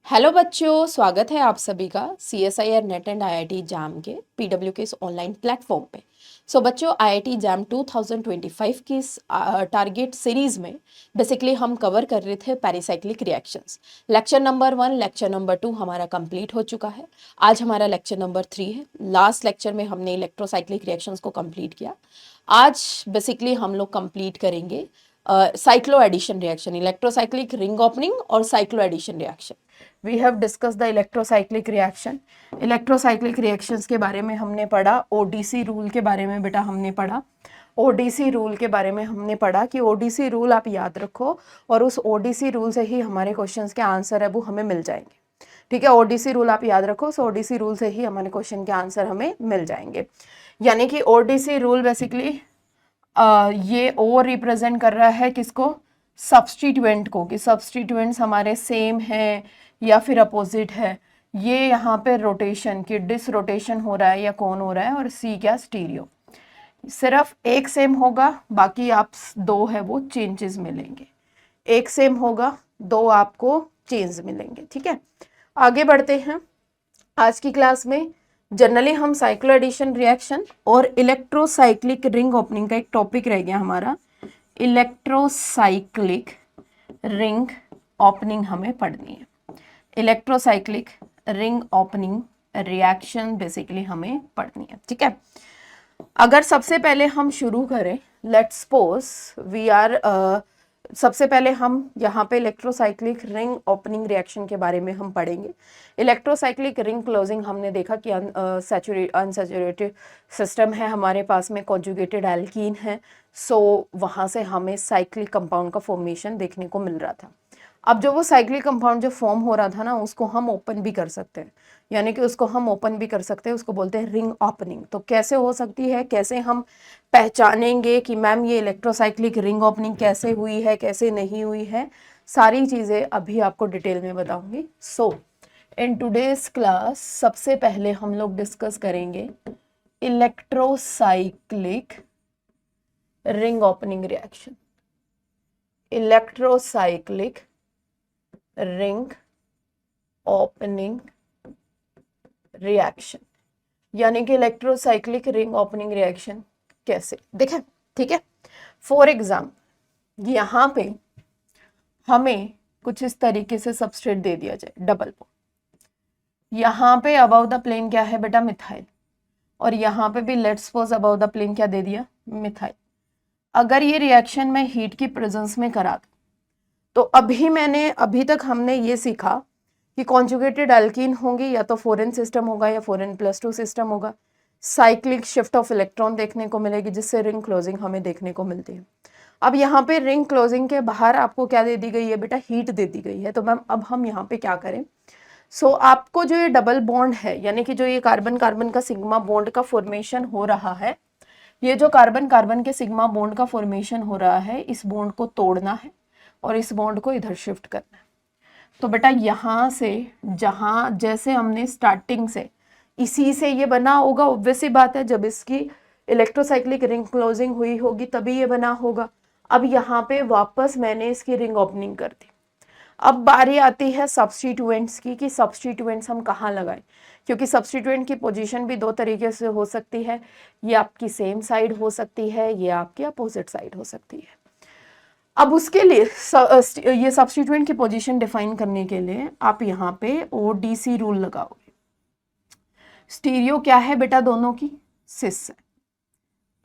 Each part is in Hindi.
हेलो बच्चों, स्वागत है आप सभी का CSIR net and IIT jam के PW के इस ऑनलाइन प्लेटफॉर्म पे। बच्चों, IIT जैम 2025 की इस टारगेट सीरीज में बेसिकली हम कवर कर रहे थे pericyclic reactions. Lecture number 1, lecture number 2 हमारा कंप्लीट हो चुका है। आज हमारा लेक्चर नंबर 3 है। लास्ट लेक्चर में हमने इलेक्ट्रोसाइक्लिक रिएक्शंस को कंप्लीट किया। आज बेसिकली हम लोग कंप्लीट करेंगे cyclo addition reaction, electrocyclic ring opening और cyclo addition reaction. We have discuss the electrocyclic reaction. Electrocyclic reactions के बारे में हमने पढ़ा। ओडीसी रूल के बारे में बेटा हमने पढ़ा। ओडीसी रूल के बारे में हमने पढ़ा कि ओडीसी रूल आप याद रखो और उस ओडीसी रूल से ही हमारे क्वेश्चंस के आंसर है वो हमें मिल जाएंगे। ठीक है, ओडीसी रूल आप याद रखो। ओडीसी रूल से ही हमारे क्वेश्चन के आंसर हमें मिल जाएंगे। यानी कि ओडीसी रूल बेसिकली ये ओ रिप्रेजेंट कर रहा है किसको? सब्स्टिट्यूएंट को, कि सब्स्टिट्यूएंट्स हमारे सेम है या फिर अपोजिट है। ये यहाँ पे रोटेशन की डिसरोटेशन हो रहा है या कौन हो रहा है, और सी क्या? स्टीरियो। सिर्फ एक सेम होगा, बाकी आप दो है वो चेंजेस मिलेंगे। एक सेम होगा, दो आपको चेंज मिलेंगे। ठीक है, आगे बढ़ते हैं। आज की क्लास में जनरली हम साइक्लो एडिशन रिएक्शन और इलेक्ट्रोसाइक्लिक रिंग ओपनिंग का एक टॉपिक रह गया हमारा। इलेक्ट्रोसाइक्लिक रिंग ओपनिंग हमें पढ़नी है। Electrocyclic ring opening reaction basically हमें पढ़नी है। ठीक है, अगर सबसे पहले हम शुरू करें, लेट्स सपोज वी आर सबसे पहले हम यहाँ पे इलेक्ट्रोसाइक्लिक रिंग ओपनिंग रिएक्शन के बारे में हम पढ़ेंगे। इलेक्ट्रोसाइक्लिक रिंग क्लोजिंग हमने देखा कि अनसैचुरेटेड सिस्टम है हमारे पास में, कॉन्जुगेटेड एल्कीन है। वहाँ से हमें साइक्लिक कंपाउंड का फॉर्मेशन देखने को मिल रहा था। अब जो वो साइक्लिक कंपाउंड जो फॉर्म हो रहा था ना, उसको हम ओपन भी कर सकते हैं। यानी कि उसको हम ओपन भी कर सकते हैं, उसको बोलते हैं रिंग ओपनिंग। तो कैसे हो सकती है, कैसे हम पहचानेंगे कि मैम ये इलेक्ट्रोसाइक्लिक रिंग ओपनिंग कैसे हुई है, कैसे नहीं हुई है, सारी चीज़ें अभी आपको डिटेल में बताऊंगी। इन टुडेज क्लास सबसे पहले हम लोग डिस्कस करेंगे electrocyclic ring opening reaction. Electrocyclic ring opening reaction, यानी कि इलेक्ट्रोसाइक्लिक रिंग ओपनिंग रिएक्शन कैसे देखें। ठीक है, फॉर एग्जाम्पल यहाँ पे हमें कुछ इस तरीके से सबस्ट्रेट दे दिया जाए, डबल बॉन्ड। यहाँ पे अबव द प्लेन क्या है बेटा? मिथाइल। और यहाँ पे भी let's suppose above the plane क्या दे दिया? मिथाइल। अगर ये रिएक्शन मैं हीट की प्रेजेंस में करा दूं, तो अभी तक हमने ये सीखा कि कॉन्जुगेटेड एल्कीन होंगी, या तो 4n सिस्टम होगा या 4n+2 सिस्टम होगा। साइक्लिक शिफ्ट ऑफ इलेक्ट्रॉन देखने को मिलेगी, जिससे रिंग क्लोजिंग हमें देखने को मिलती है। अब यहाँ पे रिंग क्लोजिंग के बाहर आपको क्या दे दी गई है बेटा? हीट दे दी गई है। तो मैम अब हम यहाँ पे क्या करें? आपको जो ये डबल बॉन्ड है, यानी कि जो ये कार्बन कार्बन का सिग्मा बॉन्ड का फॉर्मेशन हो रहा है, ये जो कार्बन कार्बन के सिग्मा बॉन्ड का फॉर्मेशन हो रहा है, इस बॉन्ड को तोड़ना है और इस बॉन्ड को इधर शिफ्ट करना है। तो बेटा यहाँ से जहाँ जैसे हमने स्टार्टिंग से इसी से ये बना होगा, ऑब्वियस सी बात है, जब इसकी इलेक्ट्रोसाइक्लिक रिंग क्लोजिंग हुई होगी तभी ये बना होगा। अब यहाँ पे वापस मैंने इसकी रिंग ओपनिंग कर दी। अब बारी आती है सब्स्टिट्यूएंट्स की, कि सब्स्टिट्यूएंट्स हम कहाँ लगाएं, क्योंकि सब्स्टिट्यूएंट की पोजीशन भी दो तरीके से हो सकती है। ये आपकी सेम साइड हो सकती है, ये आपकी अपोजिट साइड हो सकती है। अब उसके लिए ये सब्स्टिट्यूएंट की पोजीशन डिफाइन करने के लिए आप यहाँ पे ओडीसी रूल लगाओगे। स्टीरियो क्या है बेटा? दोनों की सिस है।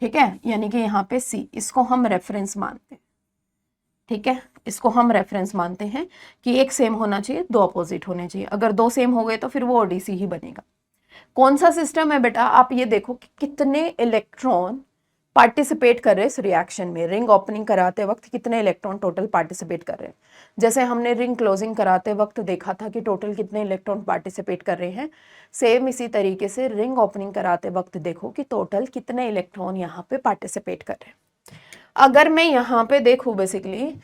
ठीक है, यानी कि यहाँ पे सी, इसको हम रेफरेंस मानते हैं। ठीक है, इसको हम रेफरेंस मानते हैं कि एक सेम होना चाहिए, दो अपोजिट होने चाहिए। अगर दो सेम हो गए तो फिर वो ओडीसी ही बनेगा। कौन सा सिस्टम है बेटा? आप ये देखो कि कितने इलेक्ट्रॉन पार्टिसिपेट कर रहे हैं इस रिएक्शन में। रिंग ओपनिंग कराते वक्त कितने इलेक्ट्रॉन टोटल पार्टिसिपेट कर रहे हैं। जैसे हमने रिंग क्लोजिंग कराते वक्त देखा था कि टोटल कितने इलेक्ट्रॉन पार्टिसिपेट कर रहे हैं, सेम इसी तरीके से रिंग ओपनिंग कराते वक्त देखो कि टोटल कितने इलेक्ट्रॉन यहाँ पे पार्टिसिपेट कर रहे हैं। अगर मैं यहाँ पे देखूँ बेसिकली,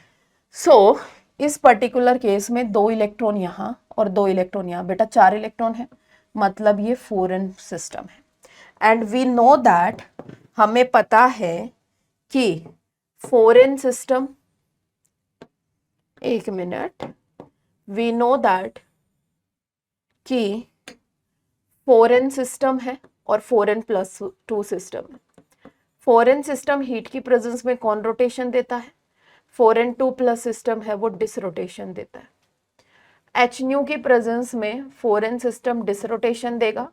इस पर्टिकुलर केस में 2 इलेक्ट्रॉन यहाँ और 2 इलेक्ट्रॉन यहाँ, बेटा 4 इलेक्ट्रॉन है, मतलब ये 4n सिस्टम है। एंड वी नो दैट, हमें पता है कि 4n सिस्टम, एक मिनट, वी नो दैट कि 4n सिस्टम है और 4n+2 सिस्टम है। 4n सिस्टम हीट की प्रेजेंस में कौन रोटेशन देता है? 4n2+ सिस्टम है वो डिसरोटेशन देता है। एच न्यू की प्रेजेंस में 4n सिस्टम डिसरोटेशन देगा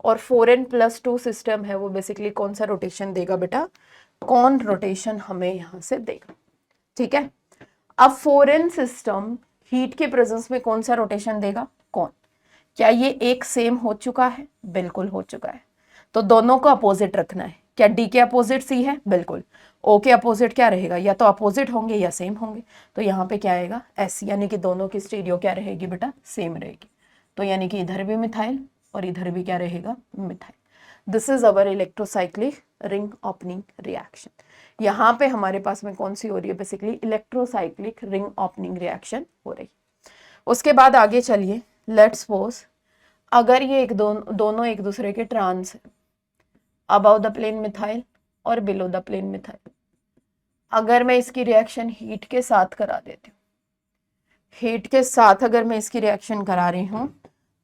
और 4n+2 सिस्टम है वो बेसिकली कौन सा रोटेशन देगा बेटा? कौन रोटेशन हमें यहां से देगा। ठीक है, अब 4n सिस्टम हीट के प्रेजेंस में कौन सा रोटेशन देगा? कौन? क्या ये एक सेम हो चुका है? बिल्कुल हो चुका है। तो दोनों को अपोजिट रखना है। क्या डी के अपोजिट सी है? बिल्कुल। ओ के अपोजिट क्या रहेगा? या तो अपोजिट होंगे या सेम होंगे। तो यहाँ पे क्या आएगा? एस, यानी कि दोनों की स्टीरियो क्या रहेगी बेटा? सेम रहेगी। तो यानी कि इधर भी मिथाइल और इधर भी क्या रहेगा? Methyl. This is our electrocyclic ring opening reaction. यहाँ पे हमारे पास में कौन सी हो रही है? Basically electrocyclic ring opening reaction हो रही है। उसके बाद आगे चलिए, लेट्स सपोज अगर ये दोनों एक दूसरे के ट्रांस है, अबव द प्लेन मिथाइल और बिलो द प्लेन मिथाइल। अगर मैं इसकी रिएक्शन हीट के साथ करा देती हूँ, हीट के साथ अगर मैं इसकी रिएक्शन करा रही हूँ,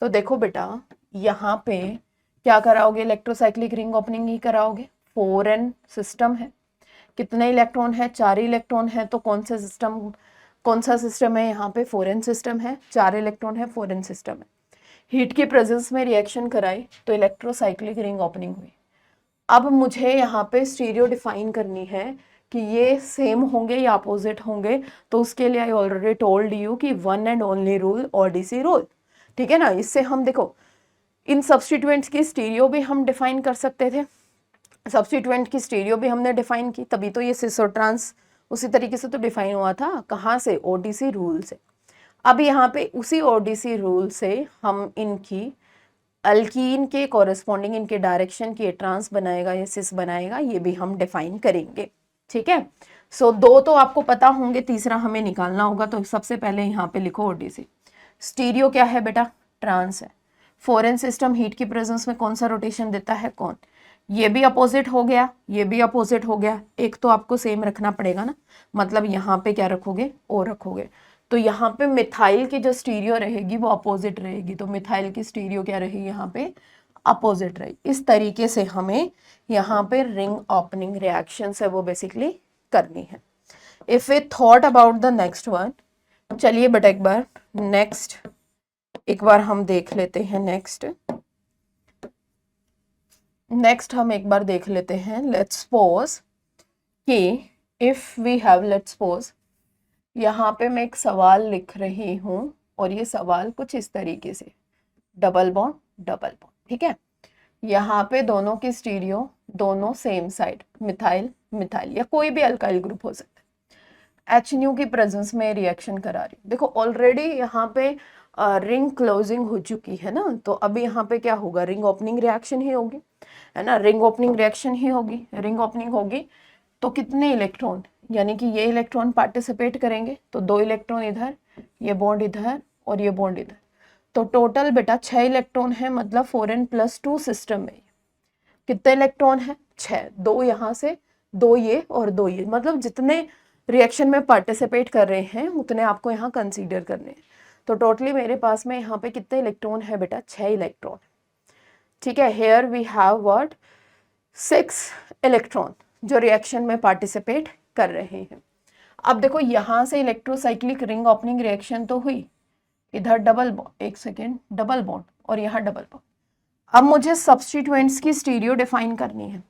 तो देखो बेटा यहाँ पे क्या कराओगे? इलेक्ट्रोसाइक्लिक रिंग ओपनिंग ही कराओगे। 4n सिस्टम है, कितने इलेक्ट्रॉन है? 4 इलेक्ट्रॉन है। तो कौन सा सिस्टम है यहाँ पे? 4n सिस्टम है। 4 इलेक्ट्रॉन है, 4n सिस्टम है। हीट की प्रेजेंस में रिएक्शन कराई तो इलेक्ट्रोसाइक्लिक रिंग ओपनिंग हुई। अब मुझे यहाँ पे स्टीरियो डिफाइन करनी है कि ये सेम होंगे या अपोजिट होंगे। तो उसके लिए आई ऑलरेडी टोल्ड यू कि one and only rule, ODC rule. ठीक है ना, इससे हम देखो इन सब्स्टिट्यूएंट्स की स्टीरियो भी हम डिफाइन कर सकते थे। सब्स्टिट्यूएंट की स्टीरियो भी हमने डिफाइन की, तभी तो ये सिस और ट्रांस उसी तरीके से तो डिफाइन हुआ था। कहाँ से? ओडीसी रूल से। अब यहाँ पे उसी ओडीसी रूल से हम इनकी अल्कीन के कॉरेस्पॉन्डिंग इनके डायरेक्शन की ट्रांस बनाएगा या सिस बनाएगा, ये भी हम डिफाइन करेंगे। ठीक है, सो दो तो आपको पता होंगे, तीसरा हमें निकालना होगा। तो सबसे पहले यहाँ पे लिखो ओडीसी। स्टीरियो क्या है बेटा? ट्रांस है। 4n सिस्टम हीट की प्रेजेंस में कौन सा रोटेशन देता है? कौन? ये भी अपोजिट हो गया, ये भी अपोजिट हो गया। एक तो आपको सेम रखना पड़ेगा ना, मतलब यहाँ पे क्या रखोगे? ओ रखोगे। तो यहाँ पे मिथाइल की जो स्टीरियो रहेगी वो अपोजिट रहेगी। तो मिथाइल की स्टीरियो क्या रहेगी? यहाँ पे अपोजिट रहेगी। इस तरीके से हमें यहाँ पे रिंग ओपनिंग रिएक्शन है वो बेसिकली करनी है। If we thought about the next one, चलिए बेटा एक बार हम देख लेते हैं। नेक्स्ट हम एक बार देख लेते हैं। लेट्स सपोज कि if we have, let's suppose यहाँ पे मैं एक सवाल लिख रही हूँ और ये सवाल कुछ इस तरीके से, डबल बॉन्ड डबल बॉन्ड। ठीक है, यहाँ पे दोनों की स्टीरियो, दोनों सेम साइड, मिथाइल मिथाइल या कोई भी अल्काइल ग्रुप हो सकता है। एच न्यू की प्रेजेंस में रिएक्शन करा रही हूँ। देखो ऑलरेडी यहाँ पे रिंग क्लोजिंग हो चुकी है ना, तो अभी यहाँ पे क्या होगा? रिंग ओपनिंग रिएक्शन ही होगी, है ना। रिंग ओपनिंग रिएक्शन ही होगी। रिंग ओपनिंग होगी तो कितने इलेक्ट्रॉन, यानी कि ये इलेक्ट्रॉन पार्टिसिपेट करेंगे। तो 2 इलेक्ट्रॉन इधर, ये बॉन्ड इधर और ये बॉन्ड इधर। तो टोटल बेटा 6 इलेक्ट्रॉन है, मतलब 4n+2 सिस्टम में कितने इलेक्ट्रॉन है? 6। 2 यहाँ से, 2 ये और 2 ये, मतलब जितने रिएक्शन में पार्टिसिपेट कर रहे हैं उतने आपको यहाँ कंसीडर करने हैं। तो टोटली मेरे पास में यहाँ पे कितने इलेक्ट्रॉन है बेटा? 6 इलेक्ट्रॉन। ठीक है, here we have what? 6 electron जो रिएक्शन में पार्टिसिपेट कर रहे हैं। अब देखो यहाँ से इलेक्ट्रोसाइक्लिक रिंग ओपनिंग रिएक्शन तो हुई, इधर डबल बॉन्ड, एक सेकेंड, डबल बॉन्ड और यहाँ डबल बॉन्ड। अब मुझे सब्स्टिट्यूएंट्स की स्टीरियो डिफाइन करनी है।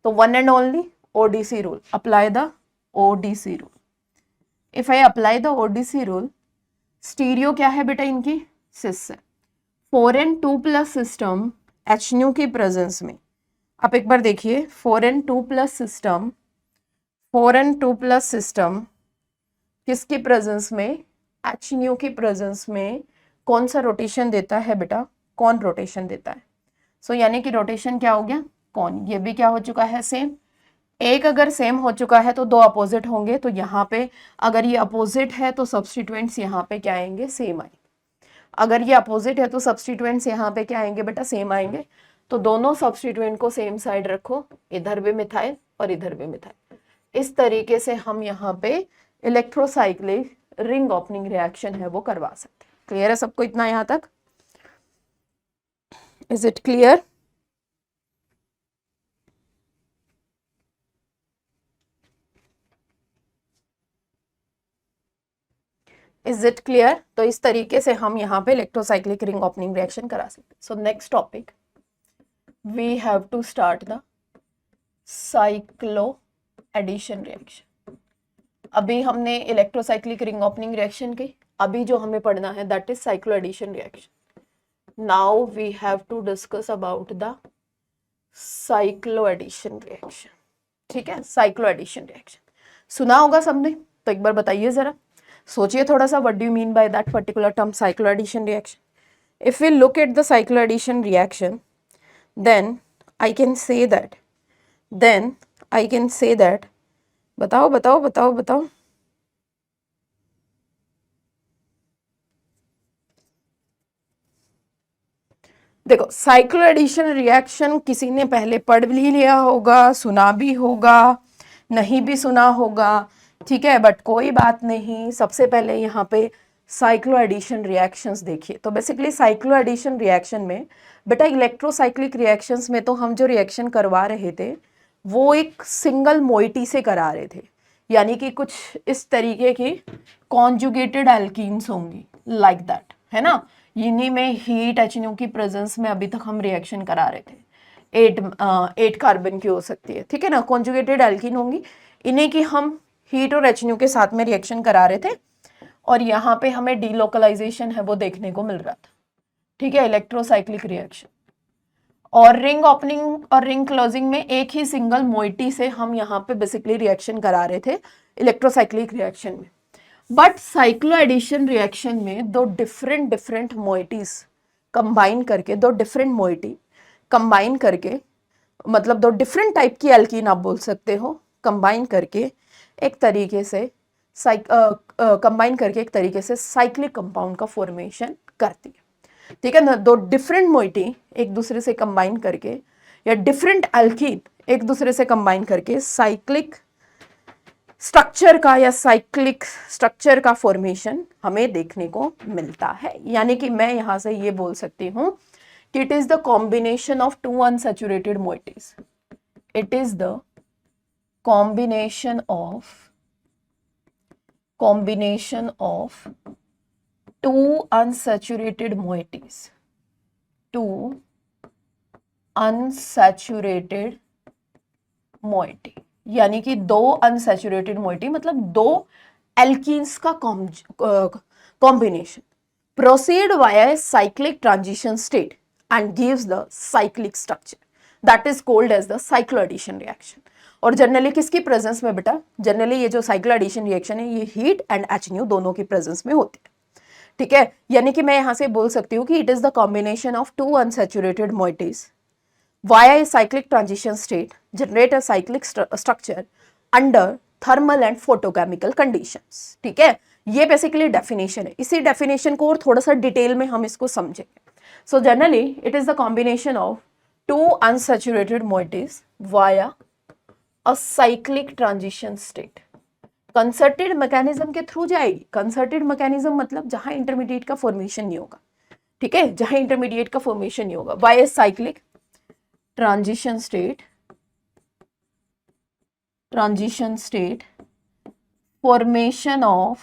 तो one and only ODC rule, apply the ODC rule. If I apply the ODC rule, stereo क्या है बेटा इनकी? सिस है। 4n2+ सिस्टम एच न्यू की प्रेजेंस में, आप एक बार देखिए 4n2+ सिस्टम, 4n2+ सिस्टम किसकी प्रेजेंस में? एच न्यू की प्रेजेंस में कौन सा रोटेशन देता है बेटा? कौन रोटेशन देता है। सो यानी कि रोटेशन क्या हो गया? कौन। ये भी क्या हो चुका है? सेम। एक अगर सेम हो चुका है तो 2 अपोजिट होंगे। तो यहाँ पे अगर ये अपोजिट है तो सब्स्टिट्यूएंट्स यहाँ पे क्या आएंगे? सेम आएंगे। अगर ये अपोजिट है तो सब्स्टिट्यूएंट्स यहाँ पे क्या आएंगे बेटा? सेम आएंगे। तो दोनों सब्स्टिट्यूएंट को सेम साइड रखो, इधर भी मिथाइल और इधर भी मिथाइल। इस तरीके से हम यहाँ पे इलेक्ट्रोसाइक्लिक रिंग ओपनिंग रिएक्शन है वो करवा सकते हैं। क्लियर है सबको इतना यहाँ तक? Is it clear? Is it clear? तो इस तरीके से हम यहाँ पे इलेक्ट्रोसाइक्लिक रिंग ओपनिंग रिएक्शन करा सकते हैं. So next topic, we have to start the cyclo addition reaction. अभी हमने इलेक्ट्रोसाइक्लिक रिंग ओपनिंग रिएक्शन की, अभी जो हमें पढ़ना है that is cyclo addition reaction. Now we have to discuss about the cyclo addition reaction. ठीक है, साइक्लो एडिशन रिएक्शन सुना होगा सबने, तो एक बार बताइए जरा, सोचिए थोड़ा सा, what do you mean by that particular term cyclo addition reaction. If we look at the cyclo addition reaction, then I can say that, बताओ बताओ बताओ बताओ. देखो, साइक्लो एडिशन रिएक्शन किसी ने पहले पढ़ भी लिया होगा, सुना भी होगा, नहीं भी सुना होगा, ठीक है, बट कोई बात नहीं. सबसे पहले यहाँ पे साइक्लो एडिशन रिएक्शंस देखिए. तो बेसिकली साइक्लो एडिशन रिएक्शन में बेटा इलेक्ट्रोसाइक्लिक रिएक्शंस में तो हम जो रिएक्शन करवा रहे थे वो एक सिंगल मोइटी से करा रहे थे, यानी कि कुछ इस तरीके की कॉन्जुगेटेड एल्कीन्स होंगी लाइक दैट, है ना. इन्हीं में हीट HNO की प्रेजेंस में अभी तक हम रिएक्शन करा रहे थे. 8 कार्बन की हो सकती है, ठीक है ना, कॉन्जुगेटेड एल्कीन होंगी, इन्हीं की हम हीट और HNO के साथ में रिएक्शन करा रहे थे. और यहाँ पे हमें डीलोकलाइजेशन है वो देखने को मिल रहा था. ठीक है, इलेक्ट्रोसाइक्लिक रिएक्शन. और रिंग ओपनिंग और रिंग क्लोजिंग में एक ही सिंगल मोइटी से हम यहाँ पे बेसिकली रिएक्शन करा रहे थे इलेक्ट्रोसाइक्लिक रिएक्शन में. बट साइक्लो एडिशन रिएक्शन में दो डिफरेंट मोइटीज कंबाइन करके, दो डिफरेंट मोइटी कंबाइन करके, मतलब दो डिफरेंट टाइप की एल्कीन आप बोल सकते हो, कंबाइन करके एक तरीके से साइक्लिक कंपाउंड का फॉर्मेशन करती है. ठीक है ना, दो डिफरेंट मोइटी एक दूसरे से कंबाइन करके या डिफरेंट एल्कीन एक दूसरे से कंबाइन करके साइक्लिक स्ट्रक्चर का फॉर्मेशन हमें देखने को मिलता है. यानी कि मैं यहां से ये बोल सकती हूं कि it is the combination of two unsaturated moieties. इट इज द combination of two unsaturated moieties, यानी कि दो अनसैचुरेटेड मोइटी मतलब दो एल्कीन्स का combination proceed via cyclic transition state and gives the cyclic structure, that is called as the cyclo addition reaction. और जनरली किसकी प्रेजेंस में बेटा, जनरली ये जो साइक्लो एडिशन रिएक्शन है ये हीट एंड HNO दोनों की प्रेजेंस में होती है. ठीक है, यानी कि मैं यहां से बोल सकती हूँ कि it is the combination of two unsaturated moieties via a cyclic transition state generate a cyclic structure under thermal and photochemical conditions. ठीक है, ये बेसिकली डेफिनेशन है. इसी डेफिनेशन को और थोड़ा सा डिटेल में हम इसको समझेंगे. So generally it is the combination of two unsaturated moieties via a cyclic transition state. Concerted mechanism के थ्रू जाएगी. कंसर्टेड मैकेनिज्म मतलब जहां इंटरमीडिएट का फॉर्मेशन नहीं होगा. ठीक है, जहां इंटरमीडिएट का फॉर्मेशन नहीं होगा, by cyclic transition state formation of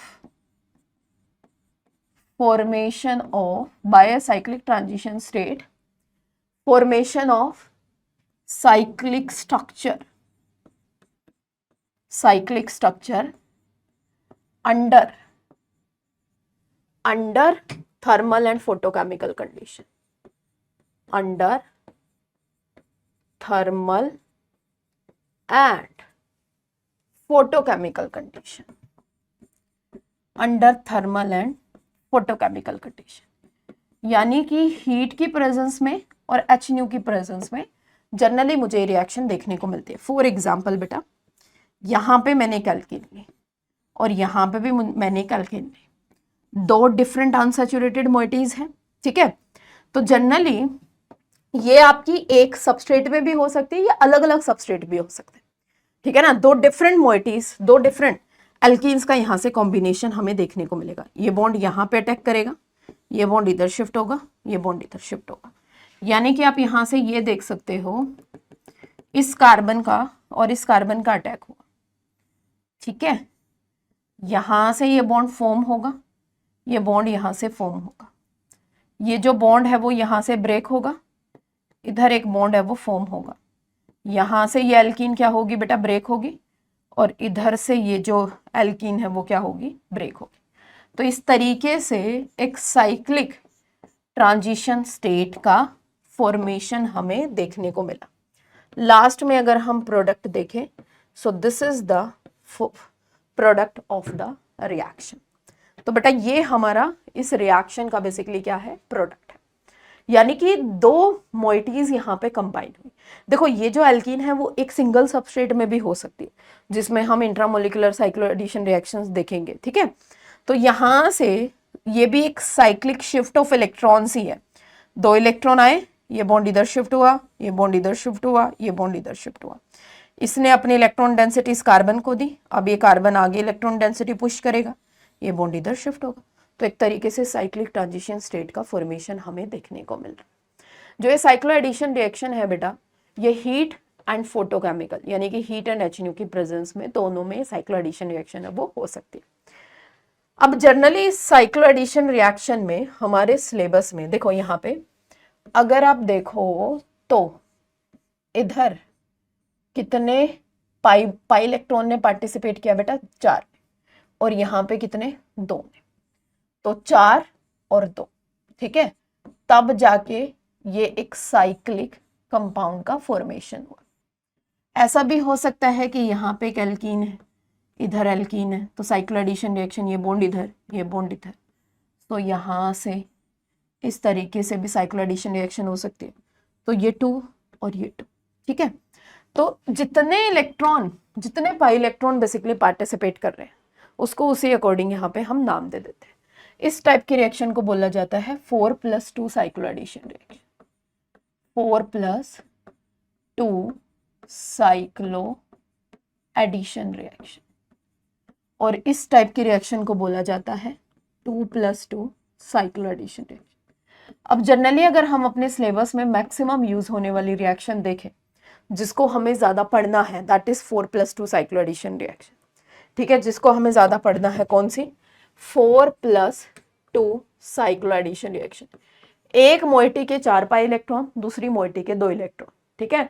by cyclic transition state formation of cyclic structure under thermal and photochemical condition. Under thermal and photochemical condition. Under thermal and photochemical condition यानी कि हीट की प्रेजेंस में और HNO की प्रेजेंस में जनरली मुझे रिएक्शन देखने को मिलती है. फॉर एग्जाम्पल बेटा, यहाँ पे मैंने एल्कीन ली और यहाँ पे भी मैंने एल्कीन ली, दो डिफरेंट अनसैचुरेटेड मोइटीज हैं. ठीक है, तो जनरली ये आपकी एक सबस्ट्रेट में भी हो सकती है या अलग अलग सबस्ट्रेट भी हो सकते हैं. ठीक है ना, दो डिफरेंट मोइटीज, दो डिफरेंट एल्कीन्स का यहाँ से कॉम्बिनेशन हमें देखने को मिलेगा. ये बॉन्ड यहाँ पे अटैक करेगा, ये बॉन्ड इधर शिफ्ट होगा, ये बॉन्ड इधर शिफ्ट होगा. यानी कि आप यहां से ये देख सकते हो, इस कार्बन का और इस कार्बन का अटैक हुआ, ठीक है। यहां से ये बॉन्ड फॉर्म होगा, ये बॉन्ड यहां से फॉर्म होगा, ये जो बॉन्ड है वो यहां से ब्रेक होगा, इधर एक बॉन्ड है वो फॉर्म होगा, यहां से ये एल्कीन क्या होगी बेटा, ब्रेक होगी, और इधर से ये जो एल्कीन है वो क्या होगी, ब्रेक होगी। तो इस तरीके से एक साइक्लिक ट्रांजिशन स्टेट का फॉर्मेशन हमें देखने को मिला। लास्ट में अगर हम प्रोडक्ट देखें, so this is the product of the reaction. तो बेटा ये हमारा इस रिएक्शन का बेसिकली क्या है, प्रोडक्ट है। यानी कि दो मोइटीज यहाँ पे कंबाइन हुई। देखो ये जो एल्कीन है वो एक सिंगल सबस्ट्रेट में भी हो सकती है, जिसमें हम इंट्रामोलिकुलर साइक्लोएडिशन रिएक्शंस देखेंगे, ठीक है। तो यहाँ से ये भी एक साइक्लिक शिफ्ट ऑफ इलेक्ट्रॉन्स ही है। दो इलेक्ट्रॉन आए, ये बॉन्ड इधर शिफ्ट हुआ, ये बॉन्ड इधर शिफ्ट हुआ, ये बॉन्ड इधर शिफ्ट हुआ। इसने अपनी इलेक्ट्रॉन डेंसिटी इस कार्बन को दी, अब ये कार्बन आगे इलेक्ट्रॉन डेंसिटी पुश करेगा, ये बॉन्ड इधर शिफ्ट होगा। तो एक तरीके से साइक्लिक ट्रांजिशन स्टेट का फॉर्मेशन हमें देखने को मिल रहा है। जो ये साइक्लोएडिशन रिएक्शन है बेटा, ये हीट एंड फोटोकेमिकल यानी कि हीट एंड एचन्यू की प्रेजेंस में दोनों में साइक्लोएडिशन रिएक्शन है वो हो सकती है। अब जनरली साइक्लोएडिशन रिएक्शन में हमारे सिलेबस में देखो, यहाँ पे अगर आप देखो तो इधर कितने पाई इलेक्ट्रॉन ने पार्टिसिपेट किया बेटा, 4, और यहाँ पे कितने, 2 ने। तो 4 और 2, ठीक है। तब जाके ये एक साइक्लिक कंपाउंड का फॉर्मेशन हुआ। ऐसा भी हो सकता है कि यहाँ पे एक एल्कीन है, इधर एल्कीन है, तो साइक्लोएडिशन रिएक्शन, ये बॉन्ड इधर, ये बॉन्ड इधर, तो यहाँ से इस तरीके से भी साइक्लोएडिशन रिएक्शन हो सकती है। तो ये 2 और ये 2, ठीक है। तो जितने पाई इलेक्ट्रॉन बेसिकली पार्टिसिपेट कर रहे हैं उसको उसी अकॉर्डिंग यहाँ पे हम नाम दे देते हैं। इस टाइप के रिएक्शन को बोला जाता है 4+2 cycloaddition reaction, 4+2 cyclo addition reaction. और इस टाइप की रिएक्शन को बोला जाता है 2+2 साइक्लोएडिशन रिएक्शन। अब जनरली अगर हम अपने सिलेबस में मैक्सिमम यूज होने वाली रिएक्शन देखें, जिसको हमें ज्यादा पढ़ना है, दैट इज 4+2 साइक्लोएडिशन रिएक्शन, ठीक है। जिसको हमें ज्यादा पढ़ना है, कौन सी, 4+2 साइक्लोएडिशन रिएक्शन। एक मोइटी के 4 पाई इलेक्ट्रॉन, दूसरी मोइटी के 2 इलेक्ट्रॉन, ठीक है।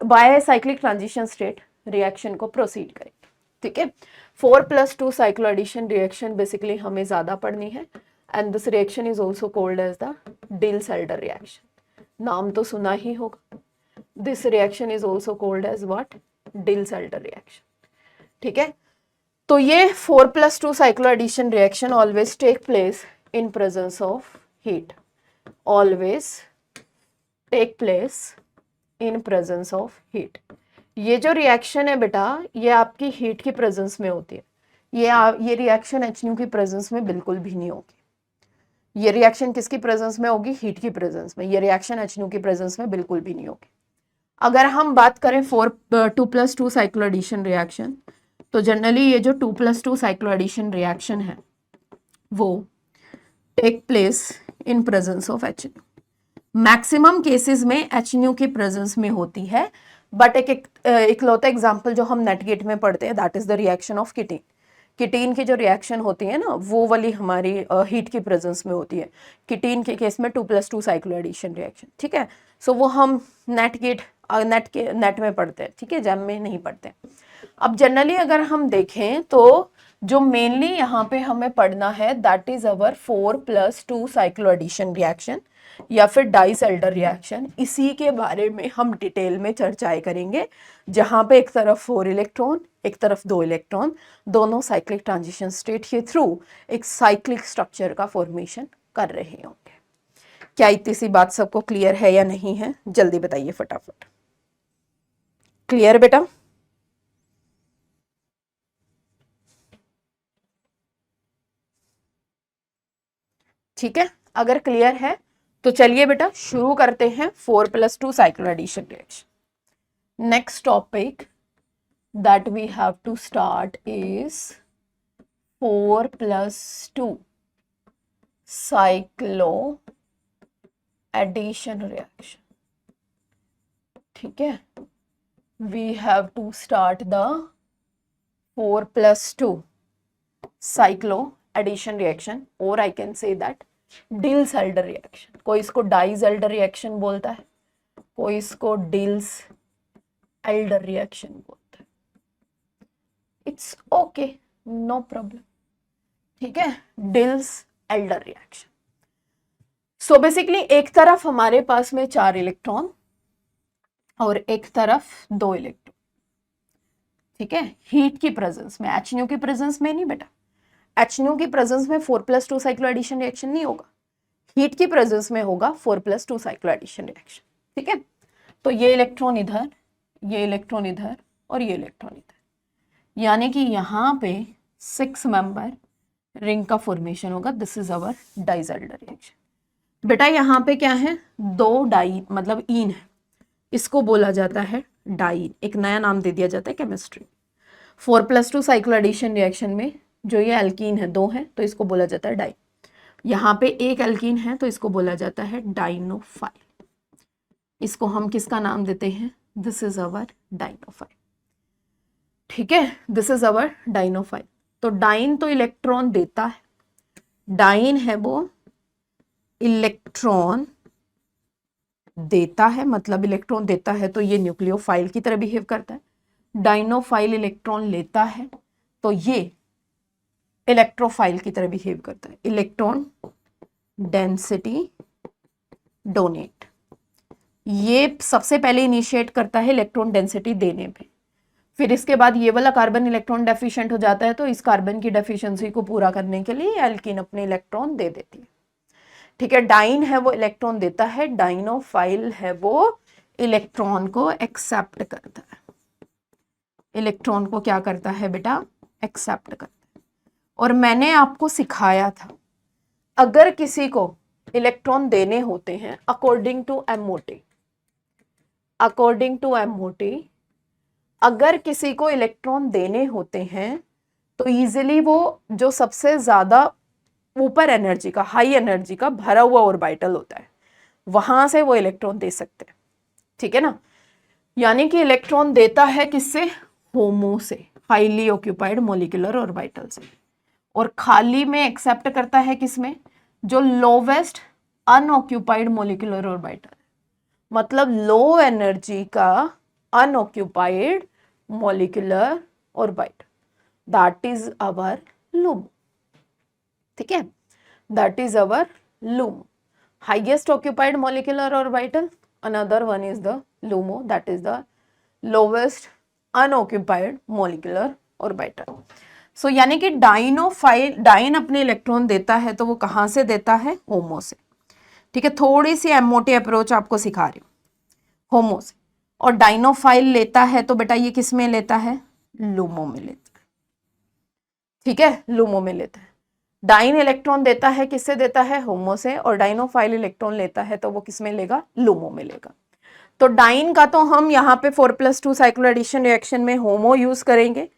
By cyclic transition state reaction को प्रोसीड करेंगे, ठीक है। 4+2 साइक्लोएडिशन रिएक्शन बेसिकली हमें ज्यादा पढ़नी है, and this reaction is also called as the Diels Alder reaction. नाम तो सुना ही होगा। This reaction is also called as what, Diels Alder reaction, ठीक है। तो ये 4+2 cycloaddition reaction always take place in presence of heat, always take place in presence of heat. ये जो रिएक्शन है बेटा, ये आपकी हीट की प्रेजेंस में होती है। ये रिएक्शन HNO की प्रेजेंस में बिल्कुल भी नहीं होगी। ये रिएक्शन किसकी प्रेजेंस में होगी, हीट की प्रेजेंस में। ये रिएक्शन HNO की प्रेजेंस में बिल्कुल भी नहीं होगी। अगर हम बात करें 2+2 साइक्लोएडिशन रिएक्शन, तो जनरली ये जो 2+2 साइक्लोएडिशन रिएक्शन है वो take place in presence of HNO। Maximum cases में HNO की प्रेजेंस में होती है, बट एक इकलौता एग्जांपल जो हम नेट गेट में पढ़ते हैं, that is the reaction of ketene. Ketene की जो रिएक्शन होती है ना, वो वाली हमारी हीट की प्रेजेंस में होती है। किटीन के केस में 2+2 साइक्लोएडिशन रिएक्शन, ठीक है। सो वो हम नेट में पढ़ते हैं, ठीक है, जैम में नहीं पढ़ते। अब जनरली अगर हम देखें तो जो मेनली यहाँ पे हमें पढ़ना है, that is our 4+2 cycloaddition reaction या फिर डाइसेल्डर रिएक्शन। इसी के बारे में हम डिटेल में चर्चाएं करेंगे, जहां पे एक तरफ 4 इलेक्ट्रॉन, एक तरफ 2 इलेक्ट्रॉन, दोनों साइक्लिक ट्रांजिशन स्टेट के थ्रू एक साइक्लिक स्ट्रक्चर का फॉर्मेशन कर रहे होंगे। क्या इतनी सी बात सबको क्लियर है या नहीं है, जल्दी बताइए फटाफट। क्लियर बेटा? ठीक है, अगर क्लियर है तो चलिए बेटा शुरू करते हैं 4+2 cycloaddition reaction. Next topic that we have to start is 4+2 cycloaddition addition reaction, ठीक है, we have to start the 4+2 cyclo addition reaction, और I can say that Diels Alder reaction. कोई इसको डाइज-एल्डर रिएक्शन बोलता है, कोई इसको डिल्स-एल्डर रिएक्शन बोलता है। इट्स ओके, नो प्रॉब्लम, ठीक है, डिल्स-एल्डर रिएक्शन। सो बेसिकली एक तरफ हमारे पास में 4 इलेक्ट्रॉन और एक तरफ 2 इलेक्ट्रॉन, ठीक है, हीट की प्रेजेंस में, HNO की प्रेजेंस में नहीं बेटा, HNO की प्रेजेंस में 4+2 साइक्लो एडिशन रिएक्शन नहीं होगा, हीट की प्रेजेंस में होगा 4+2 साइक्लो एडिशन रिएक्शन, ठीक है। तो ये इलेक्ट्रॉन इधर, ये इलेक्ट्रॉन इधर और ये इलेक्ट्रॉन इधर, यानी कि यहाँ पे 6 मेंबर रिंग का फॉर्मेशन होगा। This is our dies-Elder reaction. बेटा यहाँ पे क्या है, 2 डाई मतलब ईन है, इसको बोला जाता है डाइन, एक नया नाम दे दिया जाता है केमिस्ट्री। 4+2 साइक्लो एडिशन रिएक्शन में जो ये एल्कीन है 2 है, तो इसको बोला जाता है डाइन। यहाँ पे एक एल्कीन है तो इसको बोला जाता है डाइनोफाइल। इसको हम किसका नाम देते हैं, दिस इज अवर डाइनोफाइल, ठीक है, दिस इज अवर डाइनोफाइल। तो डाइन तो इलेक्ट्रॉन देता है, डाइन है वो इलेक्ट्रॉन देता है, मतलब इलेक्ट्रॉन देता है तो ये न्यूक्लियोफाइल की तरह बिहेव करता है। डाइनोफाइल इलेक्ट्रॉन लेता है तो ये इलेक्ट्रोफाइल की तरह बिहेव करता है। इलेक्ट्रॉन डेंसिटी डोनेट, ये सबसे पहले इनिशिएट करता है इलेक्ट्रॉन डेंसिटी देने पे, फिर इसके बाद ये वाला कार्बन इलेक्ट्रॉन डेफिशिएंट हो जाता है तो इस कार्बन की डेफिशिएंसी को पूरा करने के लिए एल्कीन अपने इलेक्ट्रॉन दे देती है, ठीक है। डाइन है वो इलेक्ट्रॉन देता है, डाइनोफाइल है वो इलेक्ट्रॉन को एक्सेप्ट करता है। इलेक्ट्रॉन को क्या करता है बेटा, एक्सेप्ट करता है। और मैंने आपको सिखाया था अगर किसी को इलेक्ट्रॉन देने होते हैं according to MOT, according to MOT अगर किसी को इलेक्ट्रॉन देने होते हैं तो इजीली वो जो सबसे ज्यादा ऊपर एनर्जी का, हाई एनर्जी का भरा हुआ ऑर्बिटल होता है, वहां से वो इलेक्ट्रॉन दे सकते हैं, ठीक है ना। यानी कि इलेक्ट्रॉन देता है किससे, होमो से, हाईली ऑक्यूपाइड मॉलिक्यूलर ऑर्बिटल से, और खाली में एक्सेप्ट करता है किसमें, जो लोवेस्ट अनऑक्यूपाइड मॉलिक्यूलर ऑर्बिटल, मतलब लो एनर्जी का unoccupied molecular orbital, that is our LUMO, ठीक है, that is our LUMO। Highest occupied molecular orbital, another one is the LUMO, that is the lowest unoccupied molecular orbital. So यानी कि डाइनोफाइल, डाइन अपने इलेक्ट्रॉन देता है तो वो कहाँ से देता है, होमो से, ठीक है। थोड़ी सी एमओटी अप्रोच आपको सिखा रही हूँ, होमो से। और डाइनोफाइल लेता है तो बेटा ये किस में लेता है, LUMO में लेता है, ठीक है, LUMO में लेता है। डाइन इलेक्ट्रॉन देता है किससे देता है, होमो से, और डाइनोफाइल इलेक्ट्रॉन लेता है तो वो किस में लेगा, LUMO में लेगा। तो डाइन का तो हम यहाँ पे 4+2 साइक्लो एडिशन रिएक्शन में होमो यूज करेंगे,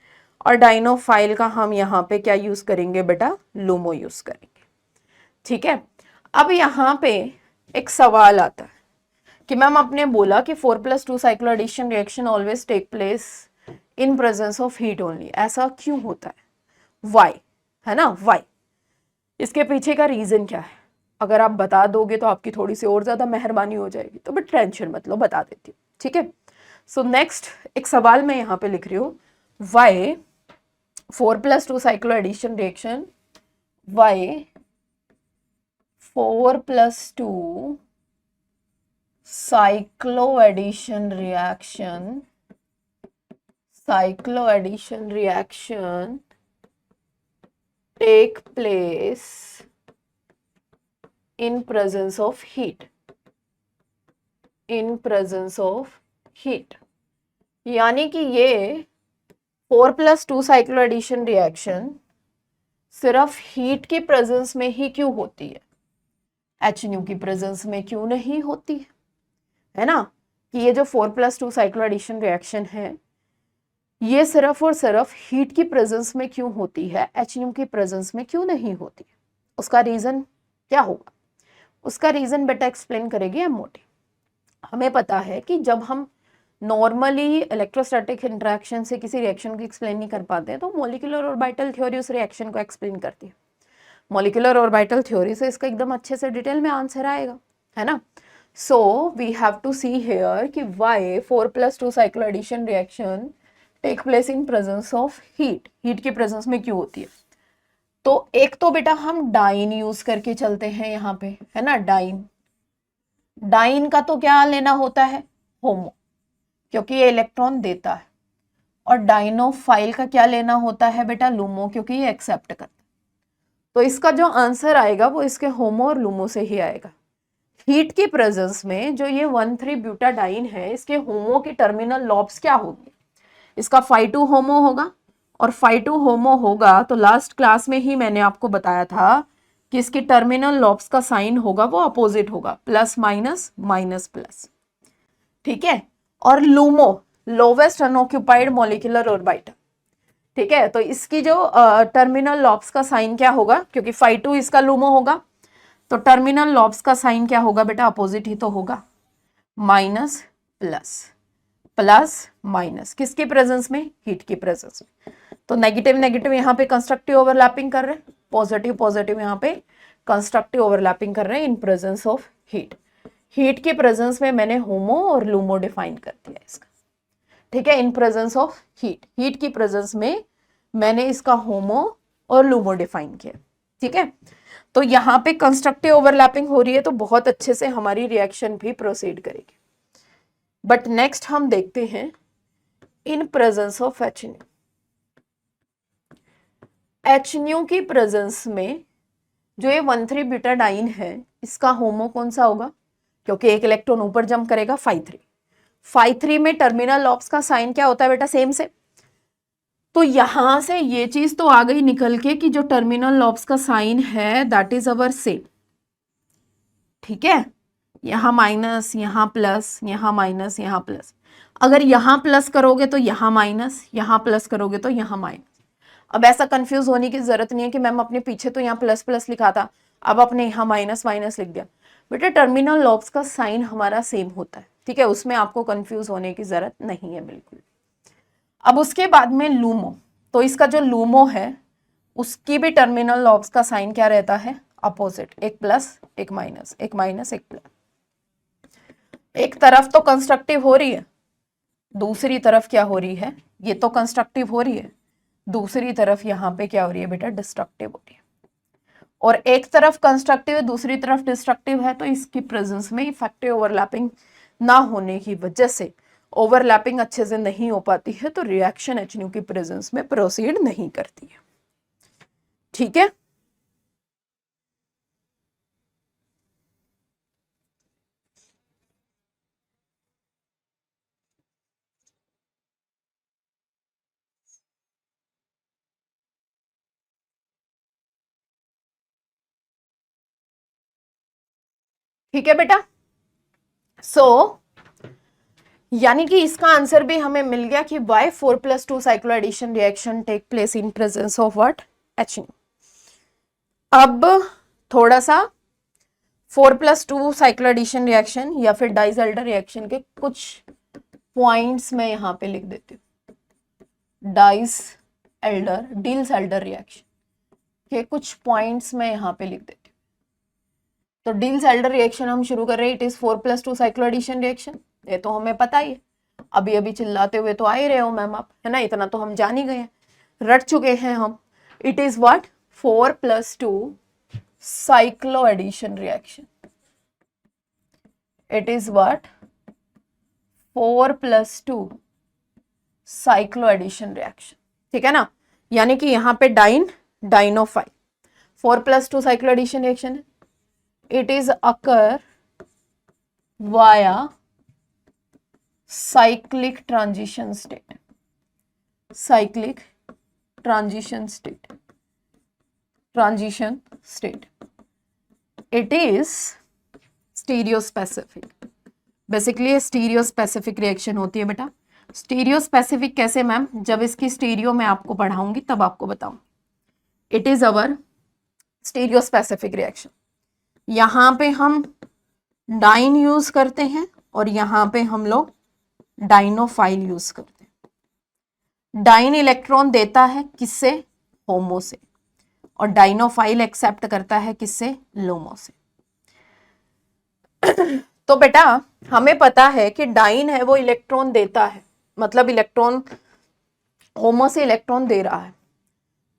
और डाइनोफाइल का हम यहाँ पे क्या यूज करेंगे बेटा, LUMO यूज करेंगे, ठीक है। अब यहाँ पे एक सवाल आता है कि मैम आपने बोला कि 4+2 cyclo addition reaction always take place in presence of heat only, ऐसा क्यों होता है, वाई, है ना, वाई, इसके पीछे का रीजन क्या है। अगर आप बता दोगे तो आपकी थोड़ी सी और ज्यादा मेहरबानी हो जाएगी, तो बट टेंशन मत लो, बता देती हूँ, ठीक है। सो नेक्स्ट एक सवाल मैं यहाँ पे लिख रही हूँ, why 4+2 cyclo addition reaction, why 4+2 cyclo addition reaction take place in presence of heat, in presence of heat, यानी कि ये 4+2 साइक्लो एडिशन रिएक्शन सिर्फ हीट की प्रेजेंस में ही क्यों होती है, HNO की प्रेजेंस में क्यों नहीं होती है ना। कि ये जो 4+2 साइक्लो एडिशन रिएक्शन है ये सिर्फ और सिर्फ हीट की प्रेजेंस में क्यों होती है, HNO की प्रेजेंस में क्यों नहीं होती है। उसका रीजन क्या होगा, उसका रीजन बेटा एक्सप्लेन करेगी एमओटी। हमें पता है कि जब हम नॉर्मली इलेक्ट्रोस्टैटिक इंटरेक्शन से किसी रिएक्शन को एक्सप्लेन नहीं कर पाते हैं तो मॉलिक्यूलर ऑर्बिटल थ्योरी उस रिएक्शन को एक्सप्लेन करती है। मॉलिक्यूलर ऑर्बिटल थ्योरी से इसका एकदम अच्छे से डिटेल में आंसर आएगा, है ना। So we have to see here कि why 4+2 cyclo addition reaction take place in presence of heat. Heat की प्रेजेंस में क्यों होती है? तो एक तो बेटा हम डाइन यूज करके चलते हैं यहाँ पे, है ना। डाइन, डाइन का तो क्या लेना होता है? होमो, क्योंकि ये इलेक्ट्रॉन देता है। और डाइनोफाइल का क्या लेना होता है बेटा? लूमो, क्योंकि ये एक्सेप्ट करता है। तो इसका जो आंसर आएगा वो इसके होमो और लूमो से ही आएगा। हीट की प्रेजेंस में जो ये 1,3-ब्यूटाडाइन है, इसके होमो की टर्मिनल लॉब्स क्या होगी? इसका phi2 होमो होगा, और phi2 होमो होगा तो लास्ट क्लास में ही मैंने आपको बताया था कि इसकी टर्मिनल लॉब्स का साइन होगा वो अपोजिट होगा, प्लस माइनस माइनस प्लस, ठीक है। और LUMO, lowest unoccupied molecular orbital, ठीक है। तो इसकी जो टर्मिनल लॉब्स का साइन क्या होगा? क्योंकि phi2 इसका लूमो होगा, तो टर्मिनल लॉब्स का साइन क्या होगा बेटा? अपोजिट ही तो होगा, माइनस प्लस, प्लस माइनस। किसकी प्रेजेंस में? हीट की प्रेजेंस में। तो नेगेटिव नेगेटिव यहाँ पे कंस्ट्रक्टिव ओवरलैपिंग कर रहे हैं, पॉजिटिव पॉजिटिव यहाँ पे कंस्ट्रक्टिव ओवरलैपिंग कर रहे हैं इन प्रेजेंस ऑफ हीट। हीट की प्रेजेंस में मैंने होमो और लूमो डिफाइन कर दिया इसका, ठीक है। इन प्रेजेंस ऑफ हीट, हीट की प्रेजेंस में मैंने इसका होमो और लूमो डिफाइन किया, ठीक है। तो यहाँ पे कंस्ट्रक्टिव ओवरलैपिंग हो रही है तो बहुत अच्छे से हमारी रिएक्शन भी प्रोसीड करेगी। बट नेक्स्ट हम देखते हैं इन प्रेजेंस ऑफ HNO। HNO की प्रेजेंस में जो ये 1,3-ब्यूटाडाइन है, इसका होमो कौन सा होगा? क्योंकि एक इलेक्ट्रॉन ऊपर जंप करेगा, phi3। phi3 में टर्मिनल लॉब्स का साइन क्या होता है बेटा? सेम से। तो यहां से ये चीज तो आ गई निकल के कि जो टर्मिनल लॉब्स का साइन है दैट इज अवर सेम, ठीक है। यहां माइनस, यहां प्लस, यहां माइनस, यहां प्लस। अगर यहां प्लस करोगे तो यहां माइनस, यहां प्लस करोगे तो यहां माइनस। अब ऐसा कंफ्यूज होने की जरूरत नहीं है कि मैम अपने पीछे तो यहाँ प्लस प्लस लिखा था, अब अपने यहाँ माइनस माइनस लिख दिया। बेटा टर्मिनल लॉब्स का साइन हमारा सेम होता है, ठीक है, उसमें आपको कंफ्यूज होने की जरूरत नहीं है बिल्कुल। अब उसके बाद में लूमो, तो इसका जो लूमो है उसकी भी टर्मिनल लॉब्स का साइन क्या रहता है? अपोजिट, एक प्लस एक माइनस, एक माइनस एक प्लस। एक तरफ तो कंस्ट्रक्टिव हो रही है, दूसरी तरफ क्या हो रही है? ये तो कंस्ट्रक्टिव हो रही है, दूसरी तरफ यहाँ पे क्या हो रही है बेटा? डिस्ट्रक्टिव हो रही है। और एक तरफ कंस्ट्रक्टिव है, दूसरी तरफ डिस्ट्रक्टिव है, तो इसकी प्रेजेंस में इफेक्टिव ओवरलैपिंग ना होने की वजह से, ओवरलैपिंग अच्छे से नहीं हो पाती है, तो रिएक्शन HNO की प्रेजेंस में प्रोसीड नहीं करती है, ठीक है। ठीक है बेटा। सो यानी कि इसका आंसर भी हमें मिल गया कि why 4+2 cyclo addition reaction take place in presence of what? HNO। अब थोड़ा सा 4+2 साइक्लो एडिशन रिएक्शन या फिर डाइज़ल्डर रिएक्शन के कुछ पॉइंट्स मैं यहाँ पे लिख देती हूँ। डील्स-एल्डर रिएक्शन के कुछ पॉइंट्स मैं यहाँ पे लिख देती हूँ। तो डील्स-एल्डर रिएक्शन हम शुरू कर रहे हैं। It is 4+2 cyclo addition reaction, ये तो हमें पता ही है, अभी अभी चिल्लाते हुए तो आ ही रहे हो मैम आप, है ना, इतना तो हम जान ही गए हैं, रट चुके हैं हम। It is what? 4+2 cyclo addition reaction. It is what? 4+2 cyclo addition reaction, ठीक है ना। यानी कि यहाँ पे डाइनोफाइल 4+2 साइक्लो एडिशन रिएक्शन है। It is occur via cyclic transition state. Cyclic transition state. Transition state. It is stereospecific. Basically stereospecific reaction होती है बेटा। Stereospecific कैसे मैम? जब इसकी स्टीरियो मैं आपको पढ़ाऊंगी तब आपको बताऊंगी। It is our stereospecific reaction. यहाँ पे हम डाइन यूज करते हैं और यहाँ पे हम लोग डाइनोफाइल यूज करते हैं। डाइन इलेक्ट्रॉन देता है किससे? होमो से, और डाइनोफाइल एक्सेप्ट करता है किससे? लोमो से। तो बेटा हमें पता है कि डाइन है वो इलेक्ट्रॉन देता है, मतलब इलेक्ट्रॉन होमो से इलेक्ट्रॉन दे रहा है।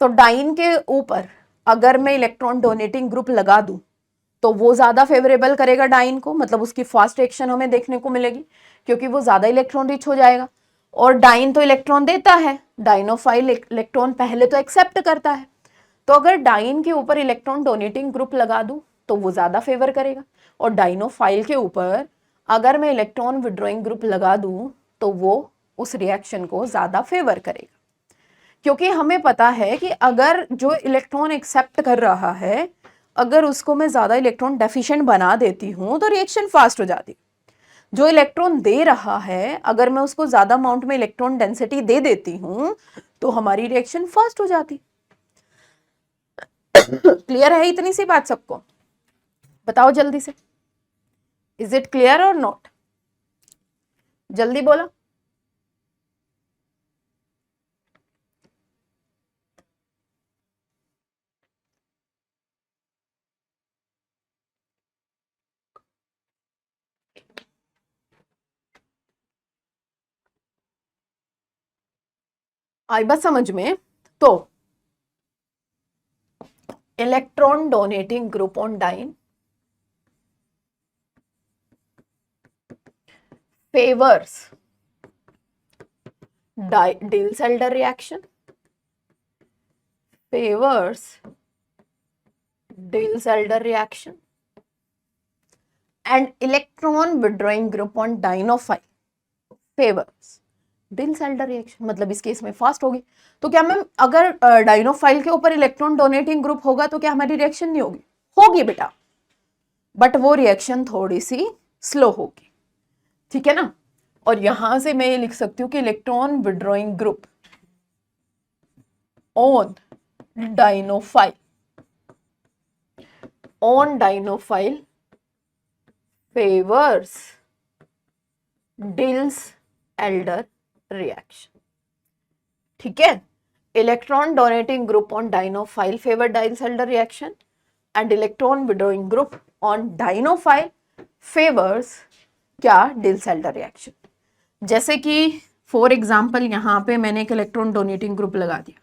तो डाइन के ऊपर अगर मैं इलेक्ट्रॉन डोनेटिंग ग्रुप लगा दूं तो वो ज्यादा फेवरेबल करेगा डाइन को, मतलब उसकी फास्ट एक्शन हमें देखने को मिलेगी क्योंकि वो ज्यादा इलेक्ट्रॉन रिच हो जाएगा। और डाइन तो इलेक्ट्रॉन देता है, डाइनोफाइल इलेक्ट्रॉन पहले तो एक्सेप्ट करता है। तो अगर डाइन के ऊपर इलेक्ट्रॉन डोनेटिंग ग्रुप लगा दूं तो वो ज्यादा फेवर करेगा, और डाइनोफाइल के ऊपर अगर मैं इलेक्ट्रॉन विड्रॉइंग ग्रुप लगा दूं तो वो उस रिएक्शन को ज्यादा फेवर करेगा। क्योंकि हमें पता है कि अगर जो इलेक्ट्रॉन एक्सेप्ट कर रहा है, अगर उसको मैं ज्यादा इलेक्ट्रॉन डेफिशिएंट बना देती हूं तो रिएक्शन फास्ट हो जाती। जो इलेक्ट्रॉन दे रहा है अगर मैं उसको ज्यादा अमाउंट में इलेक्ट्रॉन डेंसिटी दे देती हूं तो हमारी रिएक्शन फास्ट हो जाती। क्लियर है इतनी सी बात सबको? बताओ जल्दी से, इज इट क्लियर और नॉट? जल्दी बोलो। आई बात समझ में? तो electron donating group on diene favors Diels-Alder reaction, favors Diels-Alder reaction, and electron withdrawing group on Dinophile favors Diels-Alder reaction। मतलब इस केस में फास्ट होगी। तो क्या मैम अगर डाइनोफाइल के ऊपर इलेक्ट्रॉन डोनेटिंग ग्रुप होगा तो क्या हमारी रिएक्शन नहीं होगी? होगी बेटा, बट वो रिएक्शन थोड़ी सी स्लो होगी, ठीक है ना। और यहां से मैं ये लिख सकती हूँ कि electron withdrawing group on dienophile favors Diels-Alder reaction, ठीक है। Electron donating group on dienophile favour Diels-Alder reaction and electron withdrawing group on dienophile favours क्या? Diels-Alder reaction। जैसे कि फॉर एग्जाम्पल यहाँ पे मैंने एक इलेक्ट्रॉन डोनेटिंग ग्रुप लगा दिया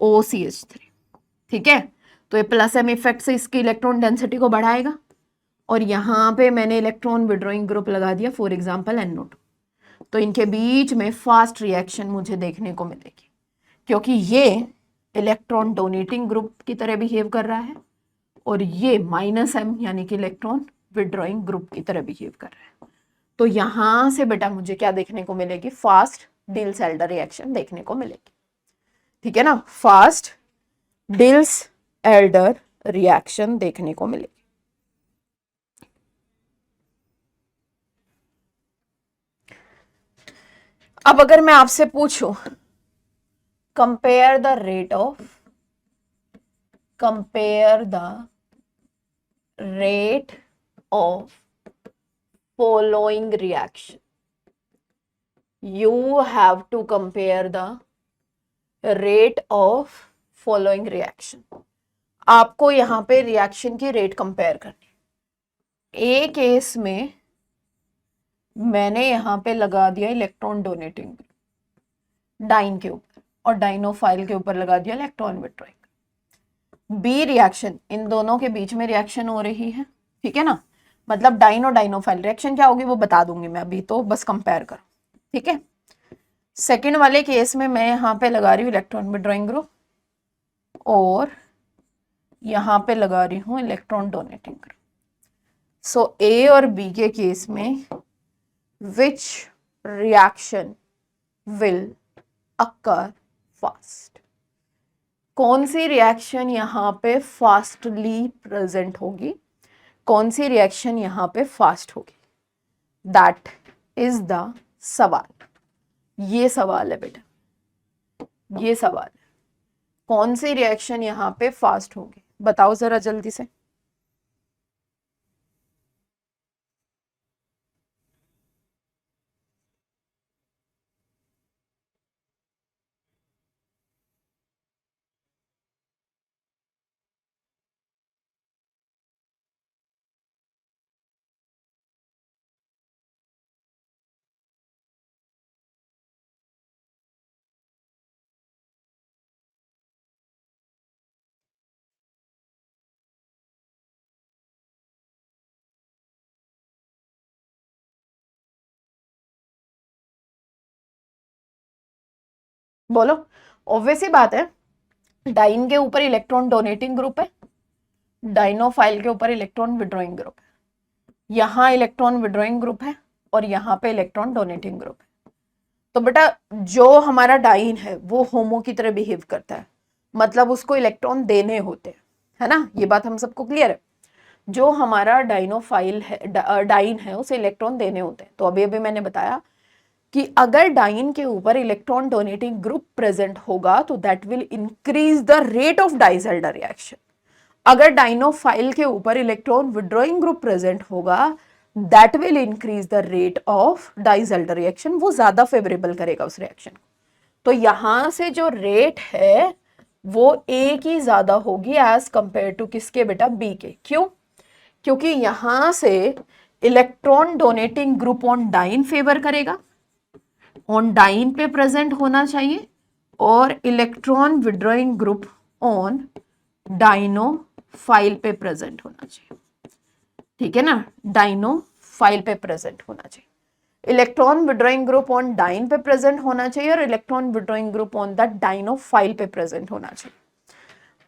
OCH3, ठीक है। तो ये प्लस एम इफेक्ट से इसकी इलेक्ट्रॉन डेंसिटी को बढ़ाएगा, और यहाँ पे मैंने इलेक्ट्रॉन विड्रॉइंग ग्रुप लगा दिया फॉर एग्जाम्पल NO2। तो इनके बीच में फास्ट रिएक्शन मुझे देखने को मिलेगी क्योंकि ये इलेक्ट्रॉन डोनेटिंग ग्रुप की तरह बिहेव कर रहा है और ये -M यानी कि इलेक्ट्रॉन विड्रॉइंग ग्रुप की तरह बिहेव कर रहा है। तो यहां से बेटा मुझे क्या देखने को मिलेगी? फास्ट Diels-Alder रिएक्शन देखने को मिलेगी, ठीक है ना। फास्ट Diels-Alder रिएक्शन देखने को मिलेगी। अब अगर मैं आपसे पूछूं compare the rate of following reaction, you have to compare the rate of following reaction। आपको यहां पे रिएक्शन की रेट कंपेयर करनी। ए केस में मैंने यहां पे लगा दिया इलेक्ट्रॉन डोनेटिंग डाइन के ऊपर और डाइनोफाइल के ऊपर लगा दिया इलेक्ट्रॉन विड्रॉइंग। बी रिएक्शन, इन दोनों के बीच में रिएक्शन हो रही है, ठीक है ना। मतलब डाइन और डाइनोफाइल रिएक्शन क्या होगी वो बता दूंगी मैं, अभी तो बस कंपेयर करो, ठीक है। सेकेंड वाले केस में मैं यहाँ पे लगा रही हूँ इलेक्ट्रॉन विड्रॉइंग ग्रुप और यहाँ पे लगा रही हूँ इलेक्ट्रॉन डोनेटिंग ग्रुप। सो ए और बी के केस में which reaction will occur fast? कौन सी रिएक्शन यहाँ पे फास्टली प्रेजेंट होगी, कौन सी रिएक्शन यहाँ पे फास्ट होगी? दैट इज द सवाल। ये सवाल है बेटा, ये सवाल है, कौन सी रिएक्शन यहाँ पे फास्ट होगी? बताओ जरा जल्दी से। बोलो, ऑब्वियस ही बात है, डाइन के ऊपर इलेक्ट्रॉन डोनेटिंग ग्रुप है, डाइनोफाइल के ऊपर इलेक्ट्रॉन विड्रॉइंग ग्रुप है, यहाँ इलेक्ट्रॉन विड्रॉइंग ग्रुप है और यहाँ पे इलेक्ट्रॉन डोनेटिंग ग्रुप है। तो बेटा जो हमारा डाइन है वो होमो की तरह बिहेव करता है, मतलब उसको इलेक्ट्रॉन देने होते हैं, है ना, ये बात हम सबको क्लियर है। जो हमारा डाइनोफाइल है, डाइन है, उसे इलेक्ट्रॉन देने होते हैं। तो अभी अभी मैंने बताया कि अगर डाइन के ऊपर इलेक्ट्रॉन डोनेटिंग ग्रुप प्रेजेंट होगा तो that will increase the rate of Diels Alder reaction. अगर डाइनोफाइल के ऊपर इलेक्ट्रॉन विड्रॉइंग ग्रुप प्रेजेंट होगा that will increase the rate of Diels Alder reaction, वो ज्यादा फेवरेबल करेगा उस रिएक्शन को। तो यहां से जो रेट है वो ए की ज्यादा होगी एज कंपेयर टू किसके बेटा, बी के। क्यों? क्योंकि यहां से electron donating group on diene favour करेगा, ऑन डाइन पे प्रेजेंट होना चाहिए, और electron withdrawing group on dienophile पे प्रेजेंट होना चाहिए, ठीक है ना, डाइनोफाइल पे प्रेजेंट होना चाहिए। Electron withdrawing group on diene पे प्रेजेंट होना चाहिए और electron withdrawing group on the dienophile पे प्रेजेंट होना चाहिए।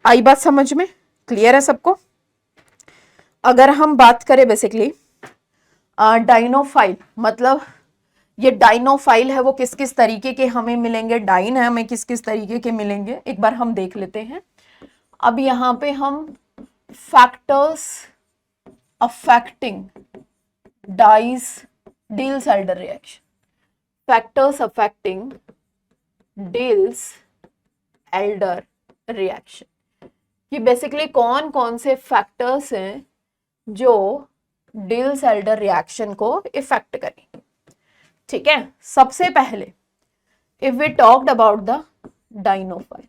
आई बात समझ में? क्लियर है सबको? अगर हम बात करें बेसिकली डाइनोफाइल, मतलब ये डाइनोफाइल है वो किस किस तरीके के हमें मिलेंगे, डाइन है हमें किस किस तरीके के मिलेंगे, एक बार हम देख लेते हैं। अब यहां पे हम factors affecting Diels-Alder reaction, factors affecting Diels-Alder reaction, कि बेसिकली कौन कौन से फैक्टर्स हैं जो Diels-Alder रिएक्शन को इफेक्ट करेंगे। ठीक है, सबसे पहले if we talked about the dienophile,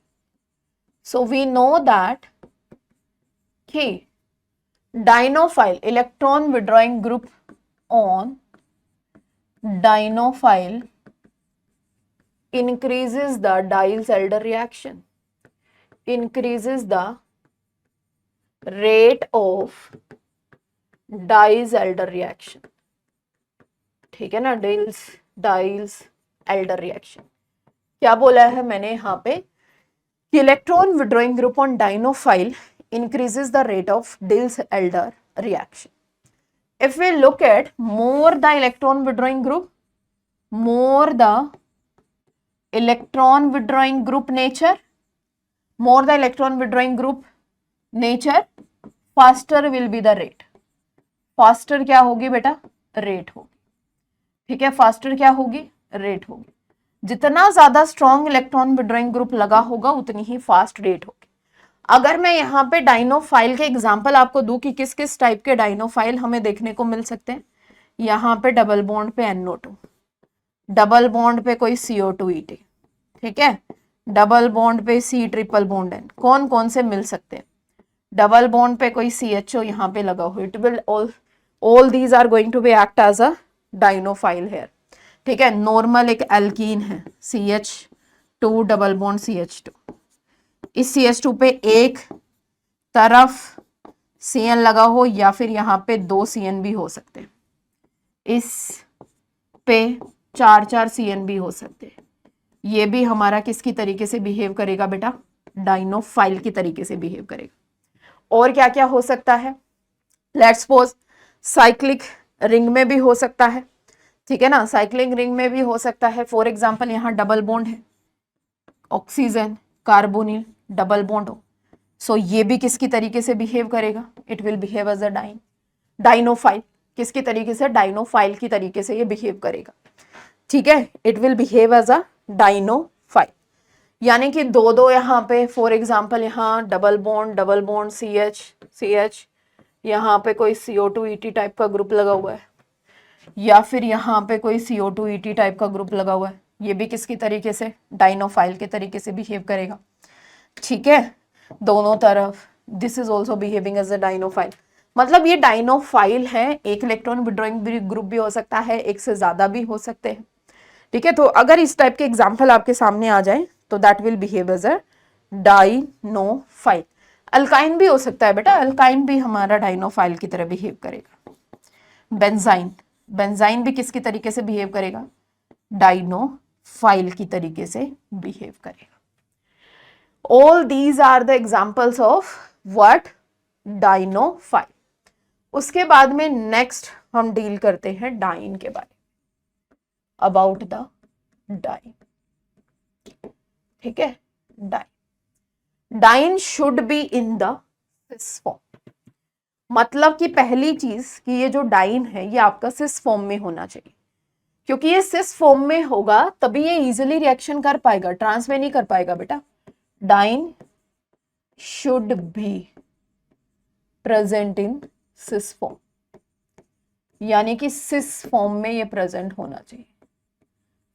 so we know that कि dienophile electron withdrawing group on dienophile increases the Diels-Alder reaction, increases the rate of Diels-Alder reaction, ठीक है ना, Diels-Alder reaction। क्या बोला है मैंने यहाँ पे कि electron withdrawing group on dienophile increases the rate of Diels-Alder reaction. If we look at more the electron withdrawing group, more the electron withdrawing group nature, more the electron withdrawing group nature, faster will be the rate. faster क्या होगी बेटा, रेट होगी, ठीक है, फास्टर क्या होगी, रेट होगी। जितना ज्यादा स्ट्रॉन्ग इलेक्ट्रॉन विड्रॉइंग ग्रुप लगा होगा उतनी ही फास्ट रेट होगी। अगर मैं यहाँ पे डाइनोफाइल के एग्जाम्पल आपको दूं कि किस किस टाइप के डाइनोफाइल हमें देखने को मिल सकते हैं, यहाँ पे डबल बॉन्ड पे NO2, डबल बॉन्ड पे कोई CO2 ET, ठीक है, डबल बॉन्ड पे C ट्रिपल बॉन्ड N, कौन कौन से मिल सकते हैं, डबल बॉन्ड पे कोई CHO यहाँ पे लगा हुआ, it will all these are going to be act as a dienophile here, ठीक है। नॉर्मल एक एल्कीन है CH2 डबल बॉन्ड CH2, इस CH2 पे एक तरफ CN लगा हो या फिर यहाँ पे 2 CN भी हो सकते हैं, इस पे 4 CN भी हो सकते हैं। ये भी हमारा किसकी तरीके से बिहेव करेगा बेटा, डाइनोफाइल की तरीके से बिहेव करेगा। और क्या क्या हो सकता है, लेट्स सपोज साइक्लिक रिंग में भी हो सकता है, ठीक है ना, साइक्लिक रिंग में भी हो सकता है। फॉर एग्जाम्पल यहाँ डबल बॉन्ड है, ऑक्सीजन कार्बोनिल डबल बॉन्ड हो, सो ये भी किसकी तरीके से बिहेव करेगा, it will behave as a dienophile. किसकी तरीके से, डाइनोफाइल की तरीके से ये बिहेव करेगा, ठीक है, it will behave as a dienophile. यानी कि दो दो यहाँ पे फॉर एग्जाम्पल यहाँ डबल बॉन्ड CH, यहाँ पे कोई CO2 ET टाइप का ग्रुप लगा हुआ है, या फिर यहाँ पे कोई CO2 ET टाइप का ग्रुप लगा हुआ है, ये भी किसकी तरीके से, डाइनोफाइल के तरीके से बिहेव करेगा, ठीक है, दोनों तरफ। This is also behaving as a dienophile. मतलब ये डाइनोफाइल है, एक इलेक्ट्रॉन विड्रॉइंग ग्रुप भी हो सकता है, एक से ज्यादा भी हो सकते हैं, ठीक है। तो अगर इस टाइप के एग्जाम्पल आपके सामने आ जाए तो that will behave as a dienophile. Alkyne भी हो सकता है बेटा, अल्काइन भी हमारा डाइनोफाइल की तरह बिहेव करेगा। बेंजाइन भी किसकी तरीके से बिहेव करेगा, डाइनोफाइल फाइल की तरीके से बिहेव करेगा। All these are the examples of what, dienophile. उसके बाद में नेक्स्ट हम डील करते हैं डाइन के बारे में, अबाउट द डाइन। ठीक है, diene, diene should be in the cis form. मतलब कि पहली चीज कि ये जो डाइन है ये आपका सिस फॉर्म में होना चाहिए, क्योंकि ये सिस फॉर्म में होगा तभी ये इजीली रिएक्शन कर पाएगा, ट्रांस में नहीं कर पाएगा बेटा। Diene should be present in cis form, यानी कि सिस फॉर्म में ये प्रेजेंट होना चाहिए।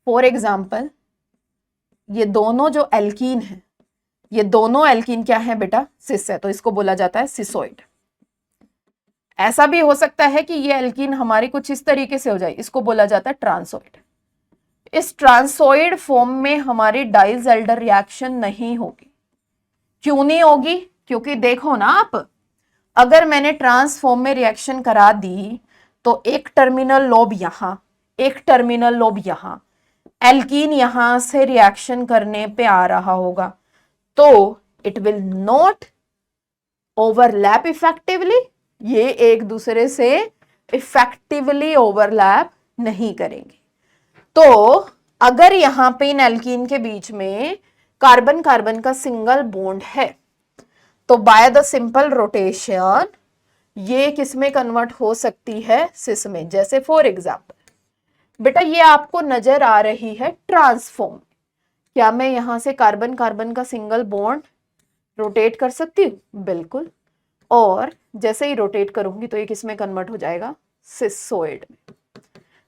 फॉर एग्जाम्पल, ये दोनों जो एल्कीन है, ये दोनों एल्कीन क्या है बेटा, सिस है, तो इसको बोला जाता है सिसोइड। ऐसा भी हो सकता है कि ये एल्कीन हमारी कुछ इस तरीके से हो जाए, इसको बोला जाता है ट्रांसोइड। इस ट्रांसोइड फॉर्म में हमारी डाइजेल्डर रिएक्शन नहीं होगी। क्यों नहीं होगी? क्योंकि देखो ना आप, अगर मैंने ट्रांस फॉर्म में रिएक्शन करा दी तो एक टर्मिनल लोब यहां, एक टर्मिनल लोब यहां, एल्कीन यहां से रिएक्शन करने पे आ रहा होगा, तो it will not overlap effectively, ये एक दूसरे से इफेक्टिवली ओवरलैप नहीं करेंगे। तो अगर यहां पे इन एल्कीन के बीच में कार्बन कार्बन का सिंगल बॉन्ड है, तो बाय द सिंपल रोटेशन ये किस में कन्वर्ट हो सकती है, सिस में। जैसे फॉर एग्जाम्पल बेटा ये आपको नजर आ रही है ट्रांसफॉर्म, क्या मैं यहां से कार्बन कार्बन का सिंगल बॉन्ड रोटेट कर सकती हूँ? बिल्कुल। और जैसे ही रोटेट करूंगी तो ये किस में कन्वर्ट हो जाएगा, सिसोइड में।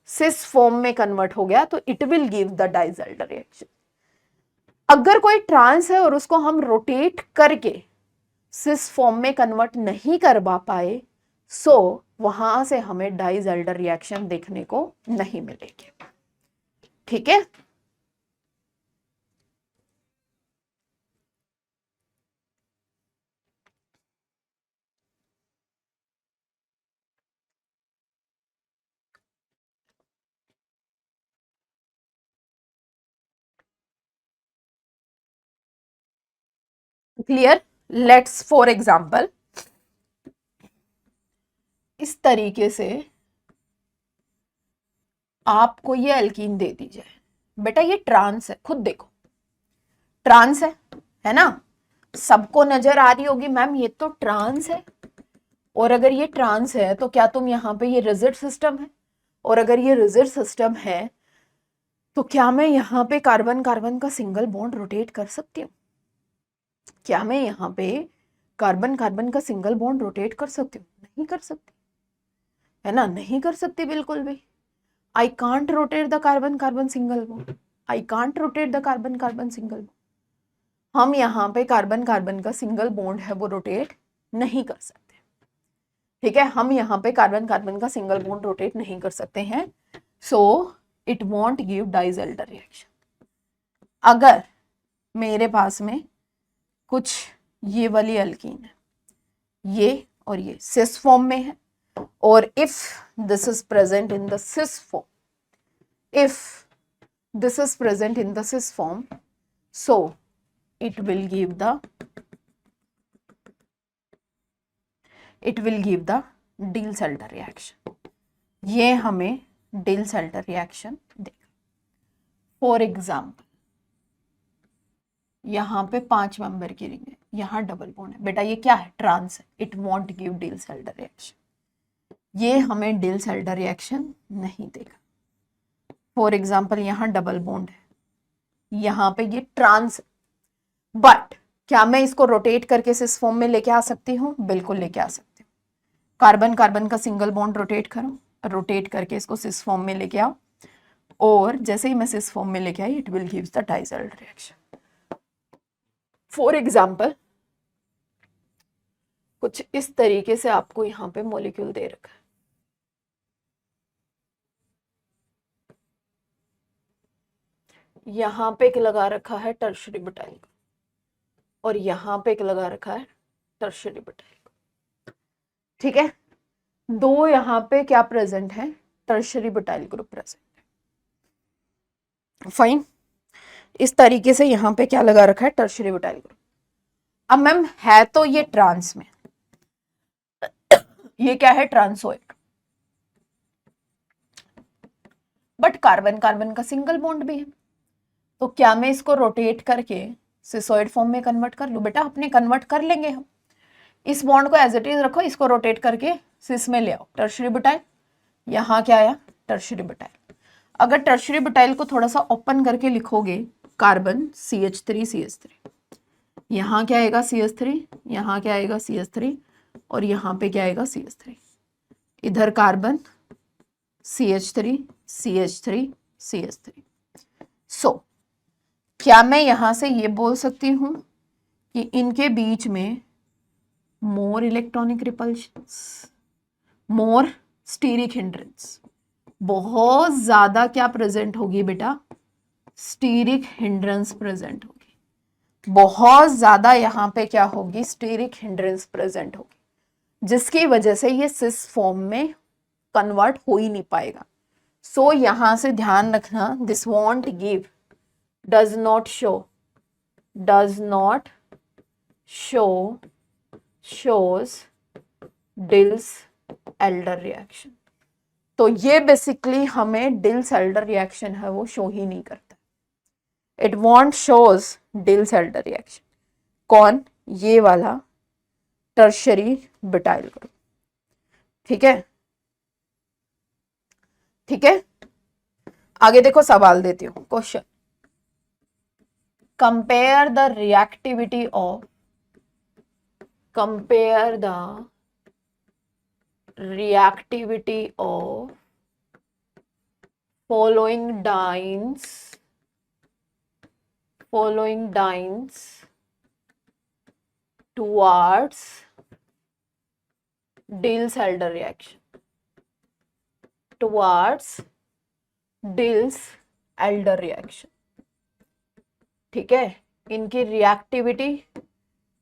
सिस फॉर्म में कन्वर्ट हो गया तो it will give the Diels Alder reaction. अगर कोई ट्रांस है और उसको हम रोटेट करके सिस फॉर्म में कन्वर्ट नहीं करवा पाए, सो वहां से हमें डाइजेल्डर रिएक्शन देखने को नहीं मिलेगी। ठीक है, क्लियर। लेट्स फॉर एग्जाम्पल इस तरीके से आपको ये एल्कीन दे दी जाए, बेटा ये ट्रांस है, खुद देखो ट्रांस है ना, सबको नजर आ रही होगी मैम ये तो ट्रांस है। और अगर ये ट्रांस है तो क्या तुम यहाँ पे, ये रिजिड सिस्टम है, और अगर ये रिजिड सिस्टम है तो क्या मैं यहाँ पे कार्बन कार्बन का सिंगल बॉन्ड रोटेट कर सकती हूँ? क्या मैं यहाँ पे कार्बन कार्बन का सिंगल बॉन्ड रोटेट कर सकती हूँ? नहीं कर सकती, है ना, नहीं कर सकती बिल्कुल भी। I can't rotate the carbon carbon single bond, I can't rotate the carbon carbon single bond. हम यहाँ पे कार्बन कार्बन का सिंगल बॉन्ड है वो रोटेट नहीं कर सकते। ठीक है, हम यहाँ पे कार्बन कार्बन का सिंगल बॉन्ड रोटेट नहीं कर सकते हैं, so it won't give Diels Alder reaction. अगर मेरे पास में कुछ ये वाली एल्कीन है, ये और ये सिस फॉर्म में है, और if this is present in the cis form, if this is present in the cis form, so it will give the Diels-Alder reaction। ये हमें Diels-Alder reaction देगा। फॉर एग्जाम्पल यहाँ पे 5 मेंबर की रिंग है, यहाँ डबल बॉन्ड है, बेटा ये क्या है, ट्रांस है, it won't give Diels-Alder reaction, ये हमें Diels-Alder reaction नहीं देगा। फॉर एग्जाम्पल यहाँ डबल बॉन्ड है, यहाँ पे ये ट्रांस, बट क्या मैं इसको रोटेट करके सिस फॉर्म में लेके आ सकती हूँ? बिल्कुल लेके आ सकती हूँ। कार्बन कार्बन का सिंगल बॉन्ड रोटेट करो, रोटेट करके इसको सिस फॉर्म में लेके आओ, और जैसे ही मैं सिस फॉर्म में लेके I it will gives the Diels Alder reaction. For example कुछ इस तरीके से आपको यहाँ पे मॉलिक्यूल दे रखा है, यहाँ पे एक लगा रखा है टर्शरी बुटाइल और यहाँ पे एक लगा रखा है टर्शरी बुटाइल। ठीक है, दो यहाँ पे क्या प्रेजेंट है, टर्शरी बुटाइल ग्रुप प्रेजेंट है। फाइन, इस तरीके से यहाँ पे क्या लगा रखा है, टर्शियरी ब्यूटाइल ग्रुप। अब मैम है तो ये ट्रांस में, ये क्या है, ट्रांसोइक, बट कार्बन कार्बन का सिंगल बॉन्ड भी है, तो क्या मैं इसको रोटेट करके सिसोइड फॉर्म में कन्वर्ट कर लूं? बेटा अपने कन्वर्ट कर लेंगे हम, इस बॉन्ड को एज इट इज रखो, इसको रोटेट करके सिस में ले आओ, टर्शियरी ब्यूटाइल, यहाँ क्या आया, टर्शियरी ब्यूटाइल। अगर टर्शियरी ब्यूटाइल को थोड़ा सा ओपन करके लिखोगे, कार्बन CH3 यहाँ क्या आएगा CH3, यहाँ क्या आएगा CH3, और यहाँ पे क्या आएगा CH3, इधर कार्बन CH3 CH3 CH3। सो क्या मैं यहां से ये बोल सकती हूं कि इनके बीच में मोर इलेक्ट्रॉनिक रिपल्शंस, मोर स्टीरिक हिंड्रेंस, बहुत ज्यादा क्या प्रेजेंट होगी बेटा, स्टीरिक हिंड्रेंस प्रेजेंट होगी, बहुत ज्यादा यहाँ पे क्या होगी, स्टीरिक हिंड्रेंस प्रेजेंट होगी, जिसकी वजह से ये सिस फॉर्म में कन्वर्ट हो ही नहीं पाएगा। सो यहां से ध्यान रखना, this want give, does not show, does not show, shows deals Elder reaction. तो ये बेसिकली हमें डिल्स एल्डर रिएक्शन है वो शो ही नहीं करता, it won't shows deals Elder reaction. कौन, ये वाला टर्शियरी ब्यूटाइल ग्रुप, ठीक है, ठीक है। आगे देखो, सवाल देती हूं, question, compare the reactivity of, compare the reactivity of following dienes towards Diels-Alder reaction, towards Diels-Alder reaction, ठीक है। इनकी रिएक्टिविटी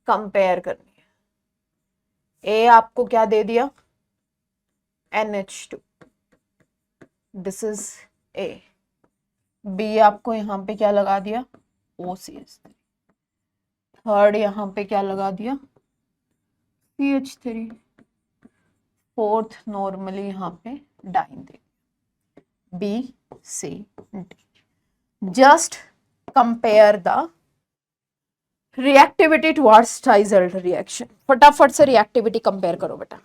कंपेयर करनी है। ए आपको क्या दे दिया, NH2, this is a. B आपको यहाँ पे क्या लगा दिया, OCH3। थर्ड यहाँ पे क्या लगा दिया, CH3। फोर्थ नॉर्मली यहाँ पे डाइन दे, BCD। Just compare the reactivity towards Diels Alder reaction. फटाफट से रिएक्टिविटी कंपेयर करो बेटा।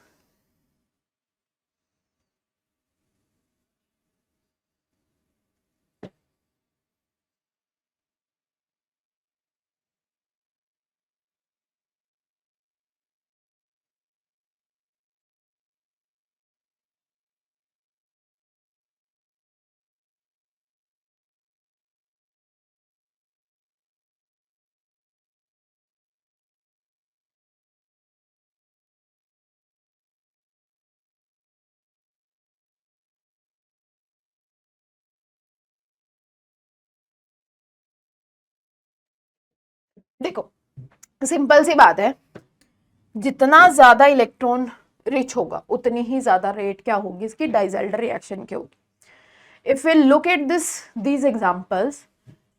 देखो सिंपल सी बात है, जितना ज्यादा इलेक्ट्रॉन रिच होगा उतनी ही ज्यादा रेट क्या होगी इसकी, डाइजल्टर रिएक्शन की होगी। If we look at these examples,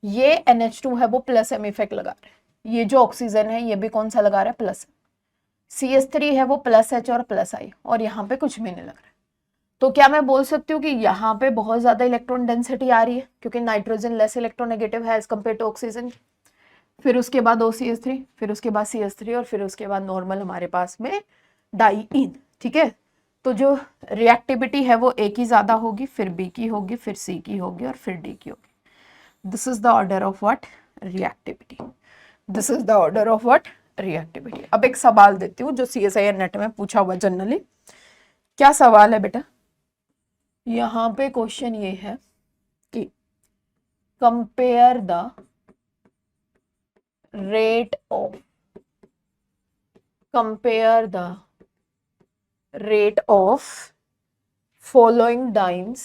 ये NH2 है वो प्लस एम इफेक्ट लगा रहा है, ये जो ऑक्सीजन है ये भी कौन सा लगा रहा है, प्लस। CH3 है वो प्लस H और प्लस I, और यहाँ पे कुछ भी नहीं लग रहा है। तो क्या मैं बोल सकती हूँ कि यहाँ पे बहुत ज्यादा इलेक्ट्रॉन डेंसिटी आ रही है, क्योंकि नाइट्रोजन लेस इलेक्ट्रोनेगेटिव है एज कम्पेयर टू ऑक्सीजन। फिर उसके बाद OCH3, फिर उसके बाद CH3, और फिर उसके बाद नॉर्मल हमारे पास में डाइइन, ठीक है। तो जो रिएक्टिविटी है वो A की ज्यादा होगी, फिर B की होगी, फिर C की होगी, और फिर D की होगी। This is the order of what, reactivity. This is the order of what, reactivity. अब एक सवाल देती हूँ जो CSIR नेट में पूछा हुआ जनरली। क्या सवाल है बेटा, यहाँ पे क्वेश्चन ये है कि compare the rate of, compare the rate of following dienes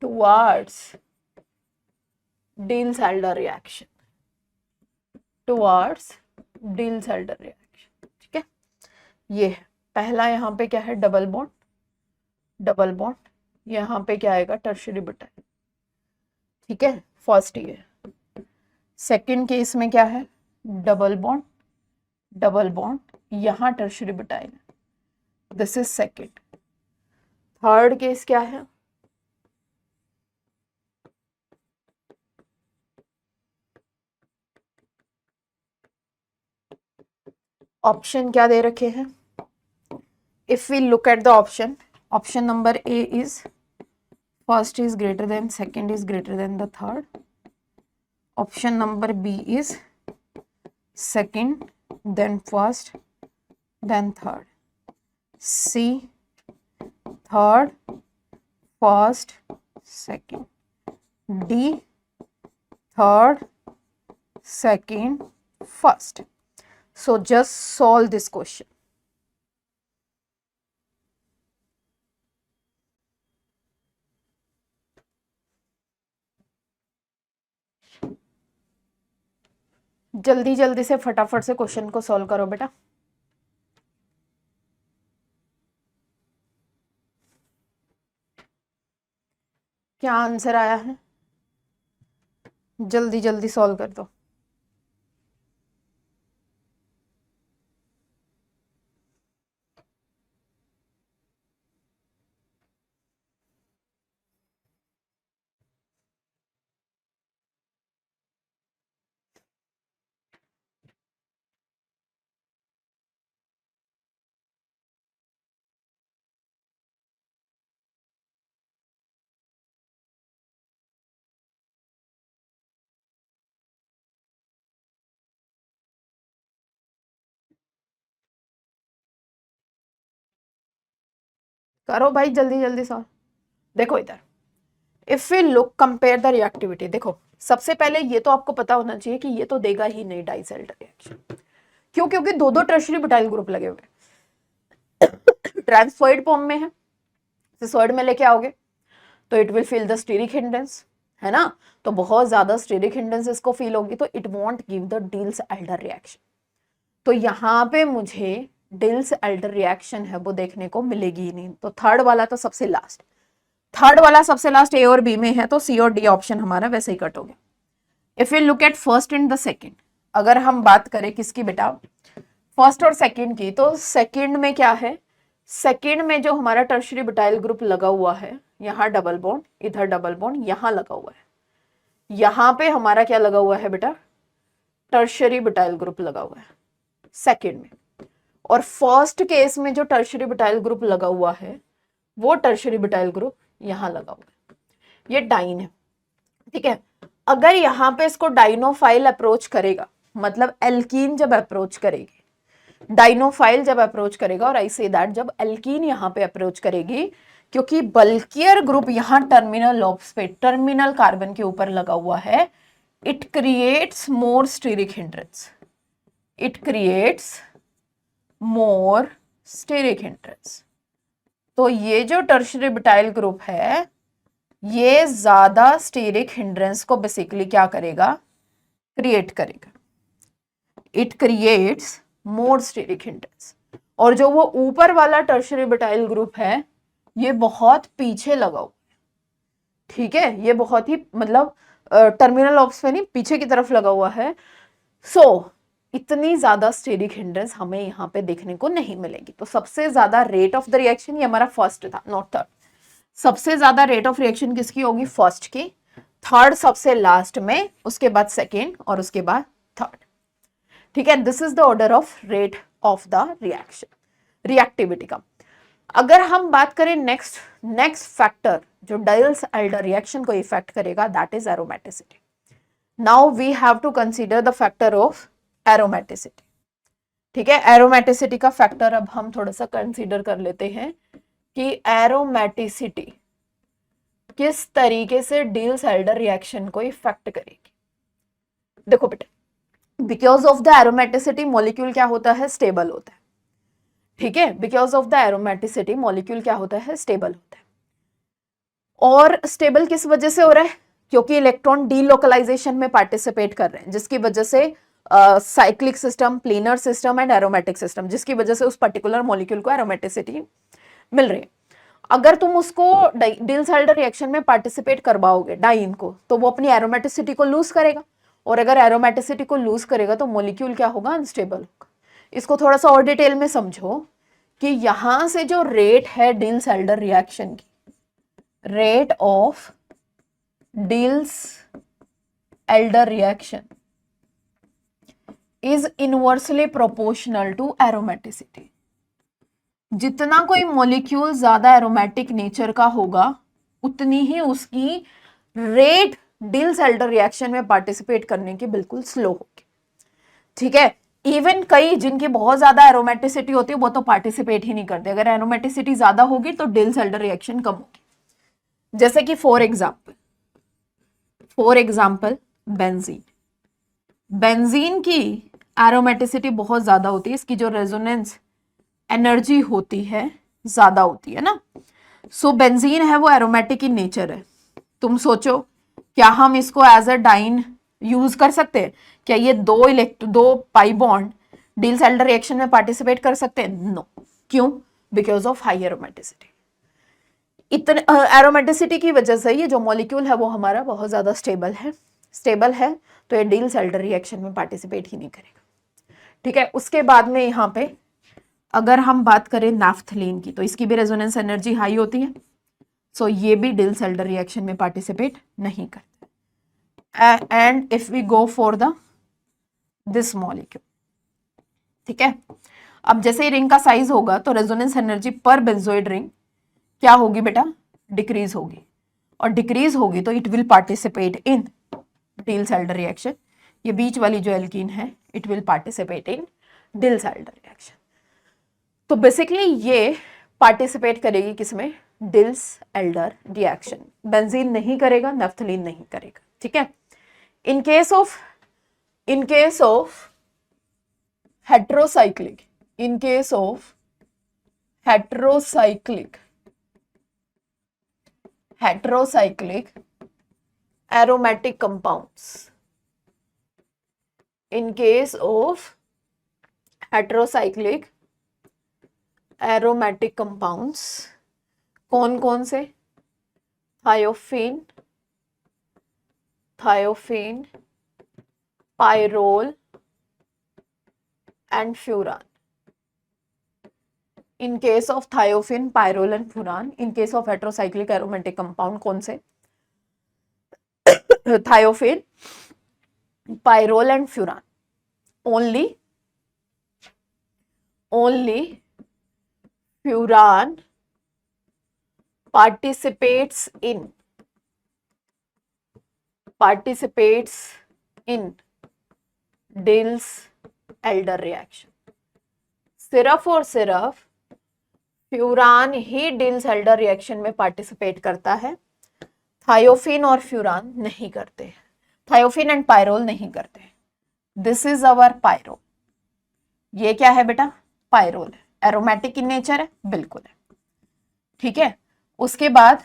towards Diels-Alder reaction, towards Diels-Alder reaction, ठीक है। ये पहला यहाँ पे क्या है, डबल बॉन्ड, डबल बॉन्ड, यहाँ पे क्या आएगा, टर्शियरी बुटाइल, ठीक है, फर्स्ट ये। सेकंड केस में क्या है, डबल बॉन्ड, डबल बॉन्ड, यहाँ tertiary butyl, this is second. Third case क्या है, ऑप्शन क्या दे रखे हैं, if we look at the option, option number A is first is greater than second is greater than the third, option number B is second then first then third, C third first second, D third second first. So just solve this question. जल्दी जल्दी से फटाफट से क्वेश्चन को सॉल्व करो बेटा। क्या आंसर आया है, जल्दी जल्दी सॉल्व कर दो। करो भाई जल्दी जल्दी सॉल्व। देखो इधर, if we look compare the reactivity, देखो सबसे पहले ये तो आपको पता होना चाहिए कि ये तो देगा ही नहीं डाइसल्ट रिएक्शन। क्यों? क्योंकि दो दो टर्शियरी बुटाइल ग्रुप लगे हुए ट्रांसफर्ड फॉर्म में है, सिसोइड में लेके आओगे तो it will feel the steric hindrance, है ना, तो बहुत ज्यादा स्टीरिक हिंड्रेंस इसको फील होगी, तो it won't give the deals Elder reaction. तो यहाँ पे मुझे डिल्स एल्डर रिएक्शन है वो देखने को मिलेगी ही नहीं, तो थर्ड वाला तो सबसे लास्ट, थर्ड वाला सबसे लास्ट ए और बी में है, तो सी और डी ऑप्शन हमारा वैसे ही कट हो गया। If you look at first and the second, अगर हम बात करें किसकी बेटा, फर्स्ट और सेकंड की, तो सेकंड में क्या है, सेकंड में जो हमारा टर्शियरी बुटाइल ग्रुप लगा हुआ है, यहाँ डबल बॉन्ड, इधर डबल बॉन्ड, यहाँ लगा हुआ है, यहाँ पे हमारा क्या लगा हुआ है बेटा, टर्शियरी बुटाइल ग्रुप लगा हुआ है सेकंड में। और फर्स्ट केस में जो टर्शियरी बुटाइल ग्रुप लगा हुआ है वो टर्शियरी बुटाइल ग्रुप यहाँ लगा हुआ है, ये डाइन है, ठीक है। अगर यहाँ पे इसको डाइनोफाइल अप्रोच करेगा, मतलब एल्कीन जब अप्रोच करेगी, डाइनोफाइल जब अप्रोच करेगा, और आई से दैट जब एल्कीन यहाँ पे अप्रोच करेगी, क्योंकि बल्कियर ग्रुप यहाँ टर्मिनल लॉब्स पे, टर्मिनल कार्बन के ऊपर लगा हुआ है, it creates more steric hindrance, it creates more steric hindrance. तो ये जो टर्शियरी बुटाइल ग्रुप है ये ज्यादा स्टीरिक हिंड्रेंस को बेसिकली क्या करेगा, क्रिएट करेगा, it creates more steric hindrance. और जो वो ऊपर वाला टर्शियरी बुटाइल ग्रुप है ये बहुत पीछे लगा हुआ है, ठीक है, ये बहुत ही मतलब टर्मिनल लॉब्स पे नहीं, पीछे की तरफ लगा हुआ है। सो इतनी ज्यादा स्टीरिक हिंड्रेंस हमें यहाँ पे देखने को नहीं मिलेगी। तो सबसे ज्यादा रेट ऑफ द रिएक्शन, ये हमारा फर्स्ट था, नॉट थर्ड, सबसे ज्यादा रेट ऑफ रिएक्शन किसकी होगी, फर्स्ट की, थर्ड सबसे लास्ट में, उसके बाद सेकेंड और उसके बाद थर्ड, ठीक है। This is the order of rate of the reaction, reactivity का। अगर हम बात करें नेक्स्ट फैक्टर जो डाइल्स एल्डर रिएक्शन को इफेक्ट करेगा, that is aromaticity. Now we have to consider the factor of aromaticity, ठीक है। एरोमेटिसिटी का फैक्टर अब हम थोड़ा सा कंसीडर कर लेते हैं कि एरोमेटिसिटी किस तरीके से डिल्स एल्डर रिएक्शन को इफेक्ट करेगी। देखो बेटा, because of the aromaticity molecule क्या होता है, स्टेबल होता है, ठीक है। Because of the aromaticity molecule क्या होता है, स्टेबल होता है। और स्टेबल किस वजह से हो रहा है, क्योंकि इलेक्ट्रॉन डीलोकलाइजेशन में पार्टिसिपेट कर रहे हैं, जिसकी वजह से cyclic system, planar system and aromatic system, जिसकी वजह से उस पर्टिकुलर मॉलिक्यूल को एरोमेटिसिटी मिल रही है। अगर तुम उसको डिल्स-हेल्डर रिएक्शन में पार्टिसिपेट करवाओगे डाइन को, तो वो अपनी एरोमेटिसिटी को लूज करेगा, और अगर एरोमेटिसिटी को लूज करेगा तो मॉलिक्यूल क्या होगा, अनस्टेबल होगा। इसको थोड़ा सा और डिटेल में समझो कि यहां से जो रेट है डिल्स-हेल्डर रिएक्शन की, rate of Diels Alder reaction is inversely proportional to aromaticity. जितना कोई मॉलिक्यूल ज्यादा एरोमेटिक नेचर का होगा, उतनी ही उसकी रेट डिल्स-हेल्डर रिएक्शन में पार्टिसिपेट करने की बिल्कुल स्लो होगी। ठीक है, इवन कई जिनकी बहुत ज्यादा एरोमेटिसिटी होती है वो तो पार्टिसिपेट ही नहीं करते। अगर एरोमेटिसिटी ज्यादा होगी तो डिल्स-हेल्डर रिएक्शन कम होगी। जैसे कि फॉर एग्जाम्पल बेंजीन। बेंजीन की एरोमेटिसिटी बहुत ज्यादा होती है, इसकी जो रेजोनेंस एनर्जी होती है ज्यादा होती है ना। सो बेंजीन है वो एरोमेटिक इन नेचर है। तुम सोचो, क्या हम इसको एज अ डाइन यूज कर सकते हैं? क्या ये दो पाई बॉन्ड डिल्स-हेल्डर रिएक्शन में पार्टिसिपेट कर सकते हैं? नो। क्यों? Because of high aromaticity. इतने एरोमेटिसिटी की वजह से ये जो मॉलिक्यूल है वो हमारा बहुत ज्यादा स्टेबल है, तो ये डिल्स-हेल्डर रिएक्शन में पार्टिसिपेट ही नहीं करेगा। ठीक है, उसके बाद में यहाँ पे अगर हम बात करें नैफ्थलीन की, तो इसकी भी रेजोनेंस एनर्जी हाई होती है, सो ये भी डिल्स-हेल्डर रिएक्शन में पार्टिसिपेट नहीं करते। And if we go for this molecule, ठीक है, अब जैसे ही रिंग का साइज होगा तो रेजोनेंस एनर्जी पर बेंजोइड रिंग क्या होगी बेटा? डिक्रीज होगी, और डिक्रीज होगी तो it will participate in Diels Alder reaction. ये बीच वाली जो एल्कीन है, it will participate in Diels Alder reaction. तो बेसिकली ये पार्टिसिपेट करेगी किसमें? डिल्स-हेल्डर रिएक्शन। बेंजीन नहीं करेगा, नैफ्थलीन नहीं करेगा। ठीक है, in case of heterocyclic aromatic compounds, in case of heterocyclic aromatic compounds, कौन कौन से? thiophenes, pyrrole and furan. In case of thiophene, pyrrole and furan, in case of heterocyclic aromatic compound कौन से? thiophenes, pyrrole and furan. Only furan participates in Diels Alder reaction. सिर्फ और सिर्फ फ्यूरान ही डिल्स-हेल्डर रिएक्शन में पार्टिसिपेट करता है, थायोफीन और फ्यूरान नहीं करते, थायोफीन एंड पायरोल नहीं करते। This is our pyrrole. ये क्या है बेटा? पायरोल है। एरोमेटिक इन नेचर है, बिल्कुल है। ठीक है, उसके बाद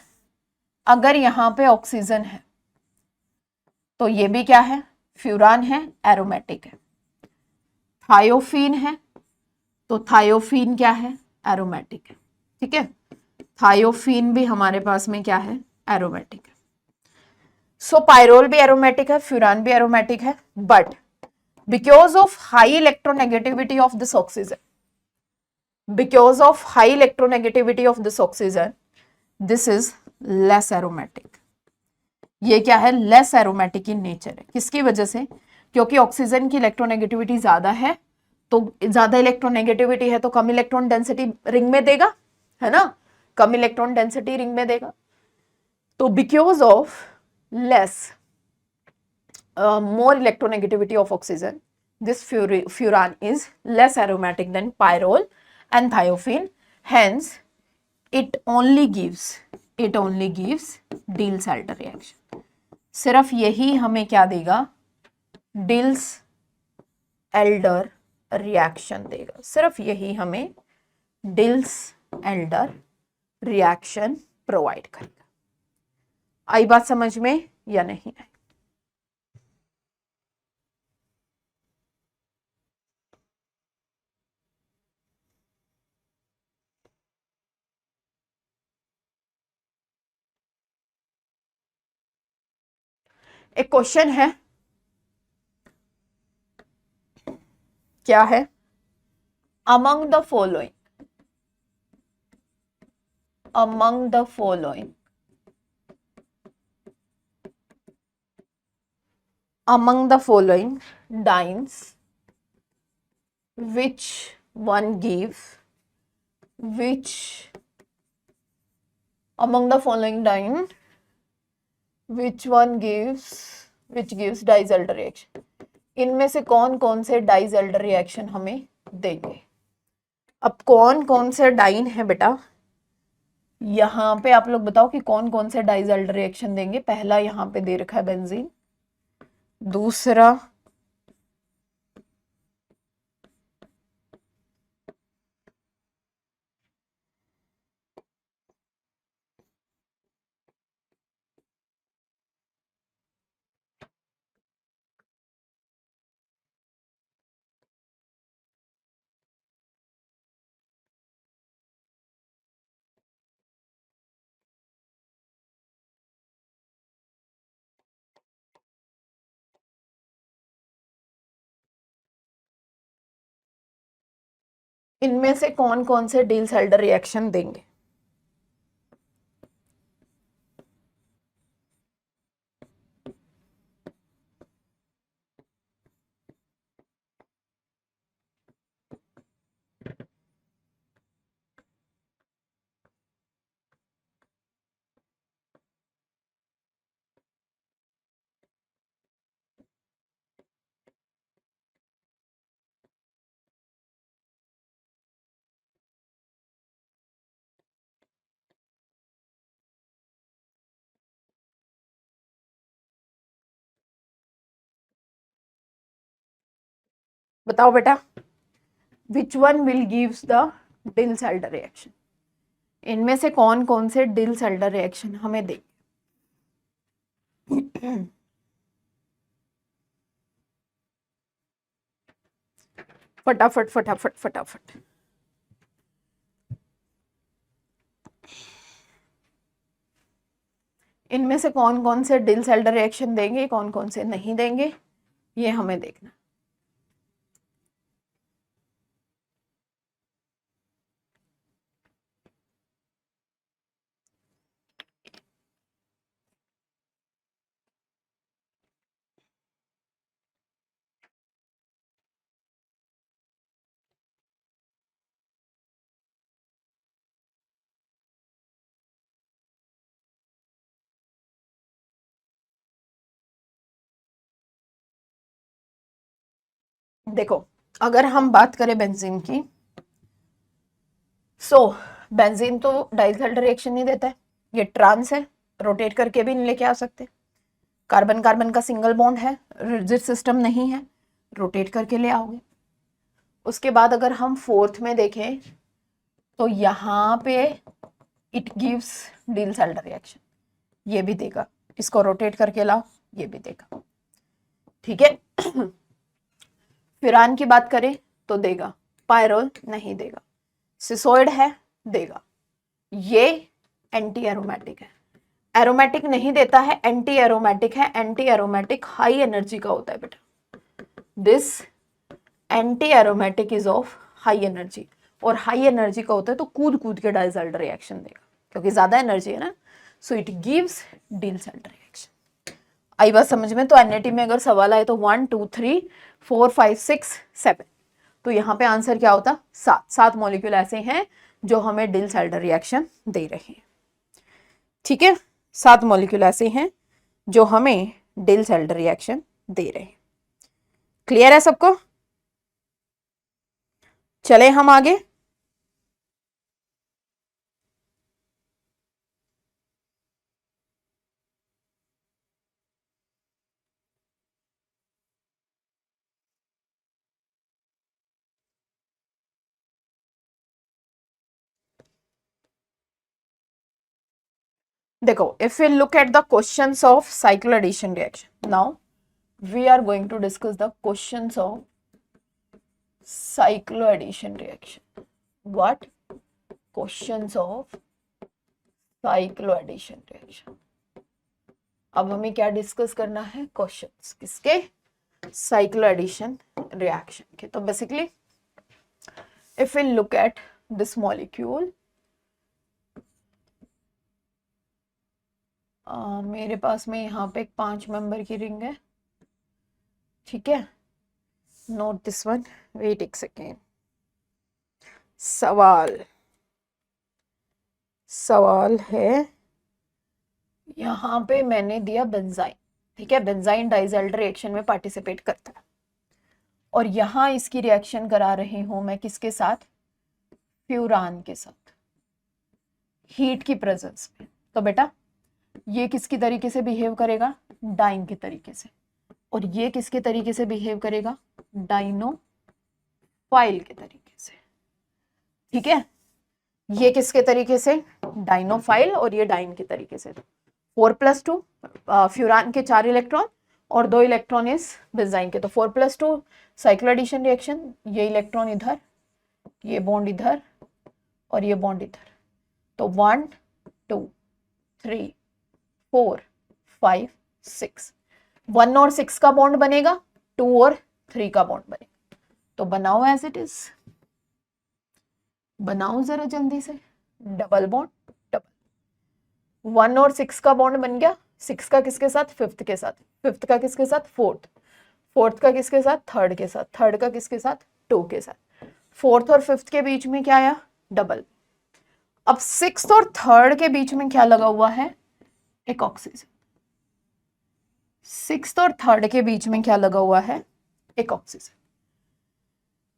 अगर यहां पे ऑक्सीजन है तो ये भी क्या है? फ्यूरान है, एरोमेटिक है। थायोफीन है तो थायोफीन क्या है? एरोमेटिक है। ठीक है, थायोफीन भी हमारे पास में क्या है? एरोमेटिक है। सो पायरोल भी एरोमेटिक है, फ्यूरान भी एरोमेटिक है, but because of high electronegativity of this oxygen, this is less aromatic. ये क्या है? लेस एरोमेटिक इन नेचर है। किसकी वजह से? क्योंकि ऑक्सीजन की इलेक्ट्रोनेगेटिविटी ज्यादा है, तो ज्यादा इलेक्ट्रोनेगेटिविटी है तो कम इलेक्ट्रॉन डेंसिटी रिंग में देगा, है ना? कम इलेक्ट्रॉन डेंसिटी रिंग में देगा। तो because of more electronegativity of oxygen, this furan is less aromatic than pyrrole and thiophene, hence it only gives Diels Alder reaction. सिर्फ यही हमें क्या देगा? डिल्स-हेल्डर रिएक्शन देगा। सिर्फ यही हमें डिल्स-हेल्डर रिएक्शन प्रोवाइड करेगा। आई बात समझ में या नहीं आई? एक क्वेश्चन है, क्या है? Among the following, among the following, among the following dynes, which one gives, which among the following dyne, which one gives, which gives Diels-Alder reaction, इनमें से कौन कौन से Diels-Alder रिएक्शन हमें देंगे? अब कौन कौन से डाइन है बेटा, यहाँ पे आप लोग बताओ कि कौन कौन से Diels-Alder रिएक्शन देंगे। पहला यहाँ पे दे रखा है बेंजीन, दूसरा इनमें से कौन कौन से Diels-Alder रिएक्शन देंगे? बताओ बेटा, which one will gives the Diels-Alder reaction, इनमें से कौन कौन से Diels-Alder रिएक्शन हमें देंगे? फटाफट फटाफट फटाफट, इनमें से कौन कौन से Diels-Alder रिएक्शन देंगे, कौन कौन से नहीं देंगे, ये हमें देखना। देखो, अगर हम बात करें बेंजीन की, बेंजीन तो Diels-Alder रिएक्शन नहीं देता है, ये ट्रांस है, रोटेट करके भी नहीं लेके आ सकते। कार्बन कार्बन का सिंगल बॉन्ड है, रिजिड सिस्टम नहीं है, रोटेट करके ले आओगे। उसके बाद अगर हम फोर्थ में देखें तो यहाँ पे इट गिव्स Diels-Alder रिएक्शन, ये भी देगा, इसको रोटेट करके लाओ, ये भी देगा, ठीक है। फिरान की बात करें तो देगा, पायरोल नहीं देगा, सिसोइड है देगा, ये एंटी एरोमेटिक है, एरोमेटिक नहीं देता है, एंटी एरोमेटिक है, एंटी एरोमेटिक हाई एनर्जी का होता है बेटा, this anti aromatic is of high energy, और हाई एनर्जी का होता है तो कूद कूद के Diels-Alder रिएक्शन देगा, क्योंकि ज्यादा एनर्जी है ना, so it gives Diels-Alder reaction. आई बात समझ में? तो एनएटी में अगर सवाल आए तो 1 2 3 4 5 6 7, तो यहाँ पे आंसर क्या होता? 7 मॉलिक्यूल ऐसे हैं जो हमें Diels-Alder रिएक्शन दे रहे हैं, ठीक है। 7 मॉलिक्यूल ऐसे हैं जो हमें Diels-Alder रिएक्शन दे रहे हैं। क्लियर है सबको? चले हम आगे। देखो, if we look at the questions of cycloaddition reaction, now we are going to discuss the questions of cycloaddition reaction. What? Questions of cycloaddition reaction. अब हमें क्या डिस्कस करना है, क्वेश्चंस किसके, साइक्लो एडिशन रिएक्शन के। तो basically if we look at this molecule, मेरे पास में यहाँ पे एक 5 मेंबर की रिंग है, ठीक है। नोट दिस वन, वेट एक सेकेंड। सवाल है, यहाँ पे मैंने दिया बेंजाइन, ठीक है, बेंजाइन डाइज़ाइल्ड रिएक्शन में पार्टिसिपेट करता है, और यहाँ इसकी रिएक्शन करा रही हूं मैं किसके साथ, फ्यूरान के साथ, हीट की प्रेजेंस में। तो बेटा ये किसकी तरीके से बिहेव करेगा, डाइन के तरीके से, और ये किसके तरीके से बिहेव करेगा, डाइनोफाइल के तरीके से, ठीक है। ये किसके तरीके से, डाइनोफाइल, और ये डाइन के तरीके से। 4+2 फ्यूरान के 4 इलेक्ट्रॉन और 2 इलेक्ट्रॉन इस बेंजाइन के, तो 4+2 साइक्लो एडिशन रिएक्शन, ये इलेक्ट्रॉन इधर, ये बॉन्ड इधर, और ये बॉन्ड इधर। तो 1 2 3 4 5 6, 1 और 6 का बॉन्ड बनेगा, 2 और 3 का बॉन्ड बनेगा। तो बनाओ एज इट इज, बनाओ जरा जल्दी से, डबल बॉन्ड डबल, 1 और 6 का बॉन्ड बन गया, 6 का किसके साथ, 5th के साथ, 5th का किसके साथ, 4th, 4th का किसके साथ, 3rd के साथ, 3rd का किसके साथ, 2 के साथ, 4th और 5th के बीच में क्या आया, डबल। अब 6th और 3rd के बीच में क्या लगा हुआ है, एक ऑक्सीजन। 6th और 3rd के बीच में क्या लगा हुआ है, एक ऑक्सीजन।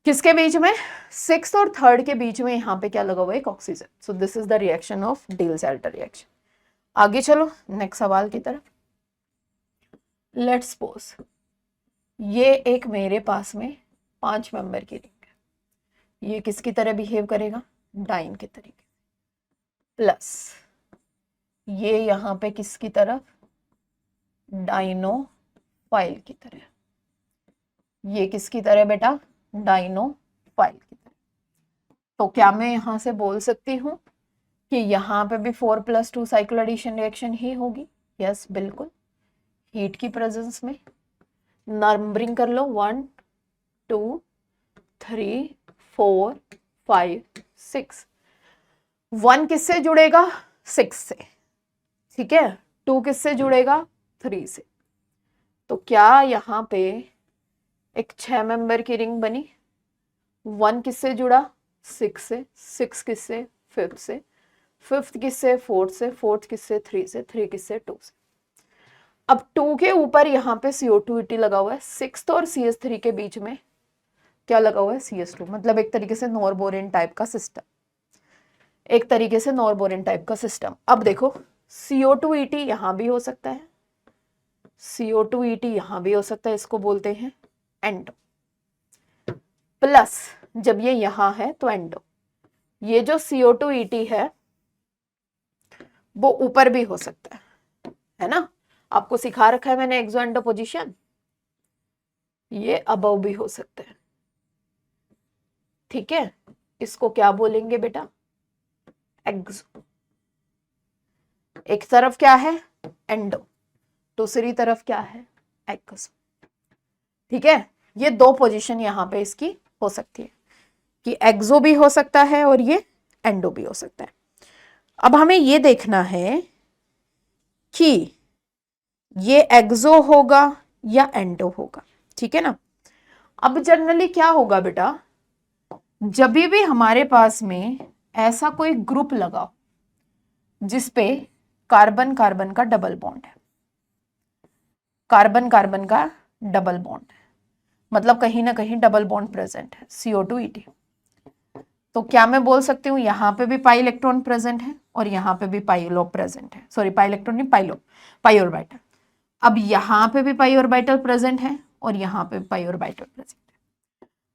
किसके बीच में, 6th और 3rd के बीच में यहाँ पे क्या लगा हुआ है, एक oxygen. So this is the reaction of dill-Salter reaction. आगे चलो नेक्स्ट सवाल की तरफ। लेट्स सपोज ये एक मेरे पास में 5 मेंबर की रिंग है, ये किसकी तरह बिहेव करेगा, डाइन के तरीके, प्लस ये यहाँ पे किसकी तरफ, डाइनोफाइल की तरह, ये किसकी तरह बेटा, डाइनोफाइल की तरह। तो क्या मैं यहाँ से बोल सकती हूँ कि यहाँ पे भी 4+2 साइक्लो एडिशन रिएक्शन ही होगी, यस बिल्कुल, हीट की प्रेजेंस में। नंबरिंग कर लो, 1 2 3 4 5 6, 1 किससे जुड़ेगा, 6 से, ठीक है, 2 किससे जुड़ेगा, 3 से। तो क्या यहाँ पे एक 6 मेंबर की रिंग बनी, 1 किससे जुड़ा, 6 से, 6 किससे, 5th से, 5th किससे, 4th से, 4th किससे, 3 से, 3 किससे, 2 से। अब 2 के ऊपर यहाँ पे CO2 लगा हुआ है, 6th और CH3 के बीच में क्या लगा हुआ है, CS2, मतलब एक तरीके से नॉरबोरिन टाइप का सिस्टम, एक तरीके से नॉरबोरिन टाइप का सिस्टम। अब देखो CO2 यहाँ भी हो सकता है, CO2 यहाँ भी हो सकता है, इसको बोलते हैं एंडो, प्लस जब ये यहाँ है तो एंडो, ये जो CO2 है वो ऊपर भी हो सकता है ना, आपको सिखा रखा है मैंने एक्सो एंडो पोजीशन, ये अबव भी हो सकता है, ठीक है। इसको क्या बोलेंगे बेटा, एक्सो। एक तरफ क्या है, एंडो, दूसरी तरफ क्या है, एक्सो, ठीक है। ये 2 पोजीशन यहाँ पे इसकी हो सकती है कि एक्सो भी हो सकता है और ये एंडो भी हो सकता है। अब हमें ये देखना है कि ये एक्सो होगा या एंडो होगा, ठीक है ना। अब जनरली क्या होगा बेटा, जब भी हमारे पास में ऐसा कोई ग्रुप लगा जिसपे कार्बन कार्बन का डबल बॉन्ड है, कार्बन कार्बन का डबल बॉन्ड है, मतलब कहीं ना कहीं डबल बॉन्ड प्रेजेंट है, CO2 तो क्या मैं बोल सकती हूँ, यहाँ पे भी पाई इलेक्ट्रॉन प्रेजेंट है और यहाँ पे भी पाई प्रेजेंट है, सॉरी पाई इलेक्ट्रॉन नहीं, पाई ऑर्बिटल। अब यहाँ पे भी पाई ऑर्बिटल प्रेजेंट है और यहाँ पे पाई ऑर्बिटल प्रेजेंट है।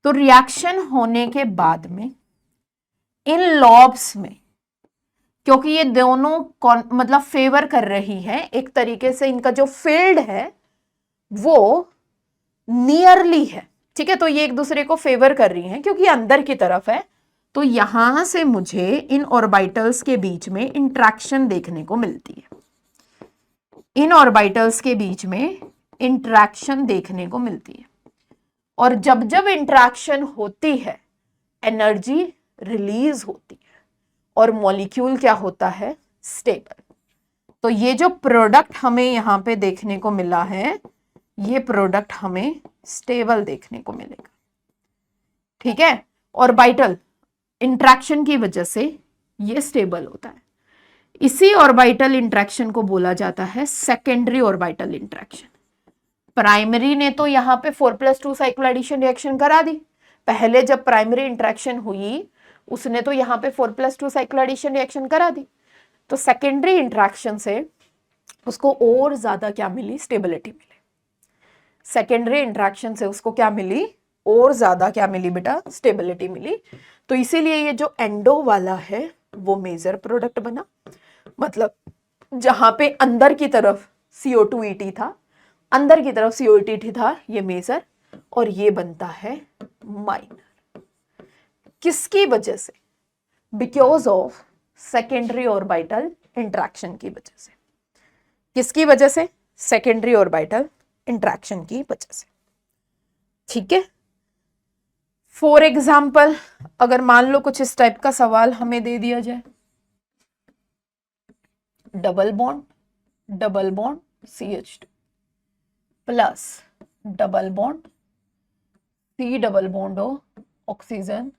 तो रिएक्शन होने के बाद में इन लॉब्स में, क्योंकि ये दोनों मतलब फेवर कर रही है, एक तरीके से इनका जो फील्ड है वो नियरली है, ठीक है, तो ये एक दूसरे को फेवर कर रही हैं क्योंकि अंदर की तरफ है। तो यहां से मुझे इन ऑर्बिटल्स के बीच में इंट्रैक्शन देखने को मिलती है, इन ऑर्बिटल्स के बीच में इंटरेक्शन देखने को मिलती है, और जब जब इंटरेक्शन होती है एनर्जी रिलीज होती है और मॉलिक्यूल क्या होता है, स्टेबल। तो ये जो प्रोडक्ट हमें यहां पे देखने को मिला है, ये प्रोडक्ट हमें स्टेबल देखने को मिलेगा, ठीक है। ऑर्बिटल इंटरेक्शन की वजह से ये स्टेबल होता है। इसी ऑर्बिटल इंटरेक्शन को बोला जाता है सेकेंडरी ऑर्बिटल इंटरेक्शन। प्राइमरी ने तो यहाँ पे 4+2 साइक्लो एडिशन रिएक्शन करा दी। पहले जब प्राइमरी इंटरेक्शन हुई उसने तो यहाँ पे 4+2 साइक्लो एडिशन रिएक्शन करा दी। तो सेकेंडरी इंटरेक्शन से उसको और ज्यादा क्या मिली, स्टेबिलिटी मिली। सेकेंडरी इंटरेक्शन से उसको क्या मिली, और ज्यादा क्या मिली बेटा, स्टेबिलिटी मिली। तो इसीलिए ये जो एंडो वाला है वो मेजर प्रोडक्ट बना। मतलब जहां पे अंदर की तरफ CO2 था, अंदर की तरफ CO2 था, ये मेजर, और ये बनता है माइनर। किसकी वजह से, because of secondary orbital interaction की वजह से। किसकी वजह से, सेकेंडरी ऑर्बिटल इंटरेक्शन की वजह से, ठीक है। फॉर एग्जाम्पल अगर मान लो कुछ इस टाइप का सवाल हमें दे दिया जाए, double bond CH2 plus double bond C double bond O oxygen,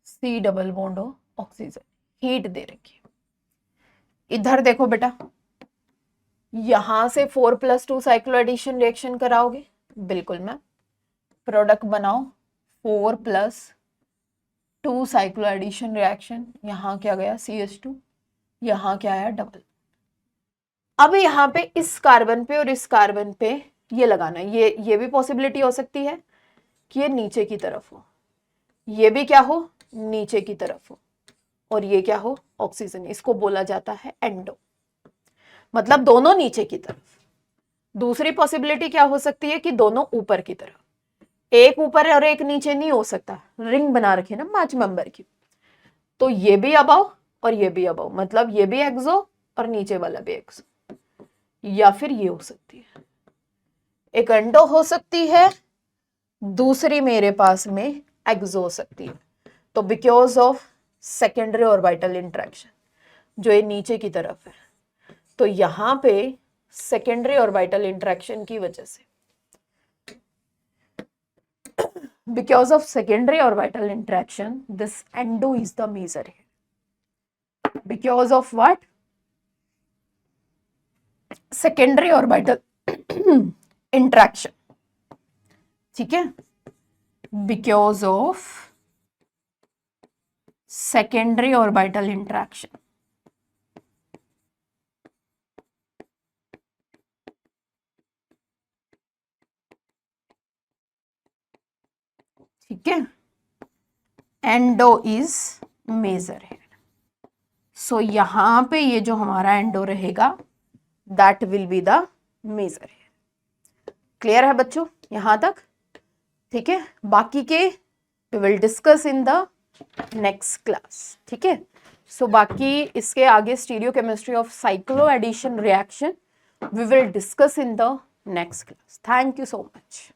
C double bond O oxygen, heat दे रखी है। इधर देखो बेटा, यहां से 4+2 साइक्लो एडिशन रिएक्शन कराओगे, बिल्कुल मैम। प्रोडक्ट बनाओ 4+2 साइक्लो एडिशन रिएक्शन, यहां क्या गया CH2, यहां क्या आया डबल। अब यहां पे इस कार्बन पे और इस कार्बन पे ये लगाना, ये भी पॉसिबिलिटी हो सकती है कि ये नीचे की तरफ हो, ये भी क्या हो, नीचे की तरफ हो, और ये क्या हो, ऑक्सीजन। इसको बोला जाता है एंडो, मतलब दोनों नीचे की तरफ। दूसरी पॉसिबिलिटी क्या हो सकती है कि दोनों ऊपर की तरफ, एक ऊपर और एक नीचे नहीं हो सकता, रिंग बना रखी है ना 5 मेंबर की। तो ये भी अबव और ये भी अबव, मतलब ये भी एक्सो और नीचे वाला भी एक्सो। या फिर ये हो सकती है, एक एंडो हो सकती है, दूसरी मेरे पास में एक्सो हो सकती है। तो because of secondary orbital interaction जो ये नीचे की तरफ है, तो यहां पे सेकेंडरी ऑर्बिटल इंटरेक्शन की वजह से, because of secondary orbital interaction, this endo is the measure here. Because of what? Secondary orbital interaction, ठीक है, because of secondary orbital interaction, ठीक है, एंडो इज मेजर है। सो यहां पे ये जो हमारा एंडो रहेगा that will be the major है। क्लियर है बच्चों यहां तक, ठीक है। बाकी के we will discuss in the next class, ठीक है। सो बाकी इसके आगे stereochemistry of cyclo addition reaction we will discuss in the next class. Thank you so much.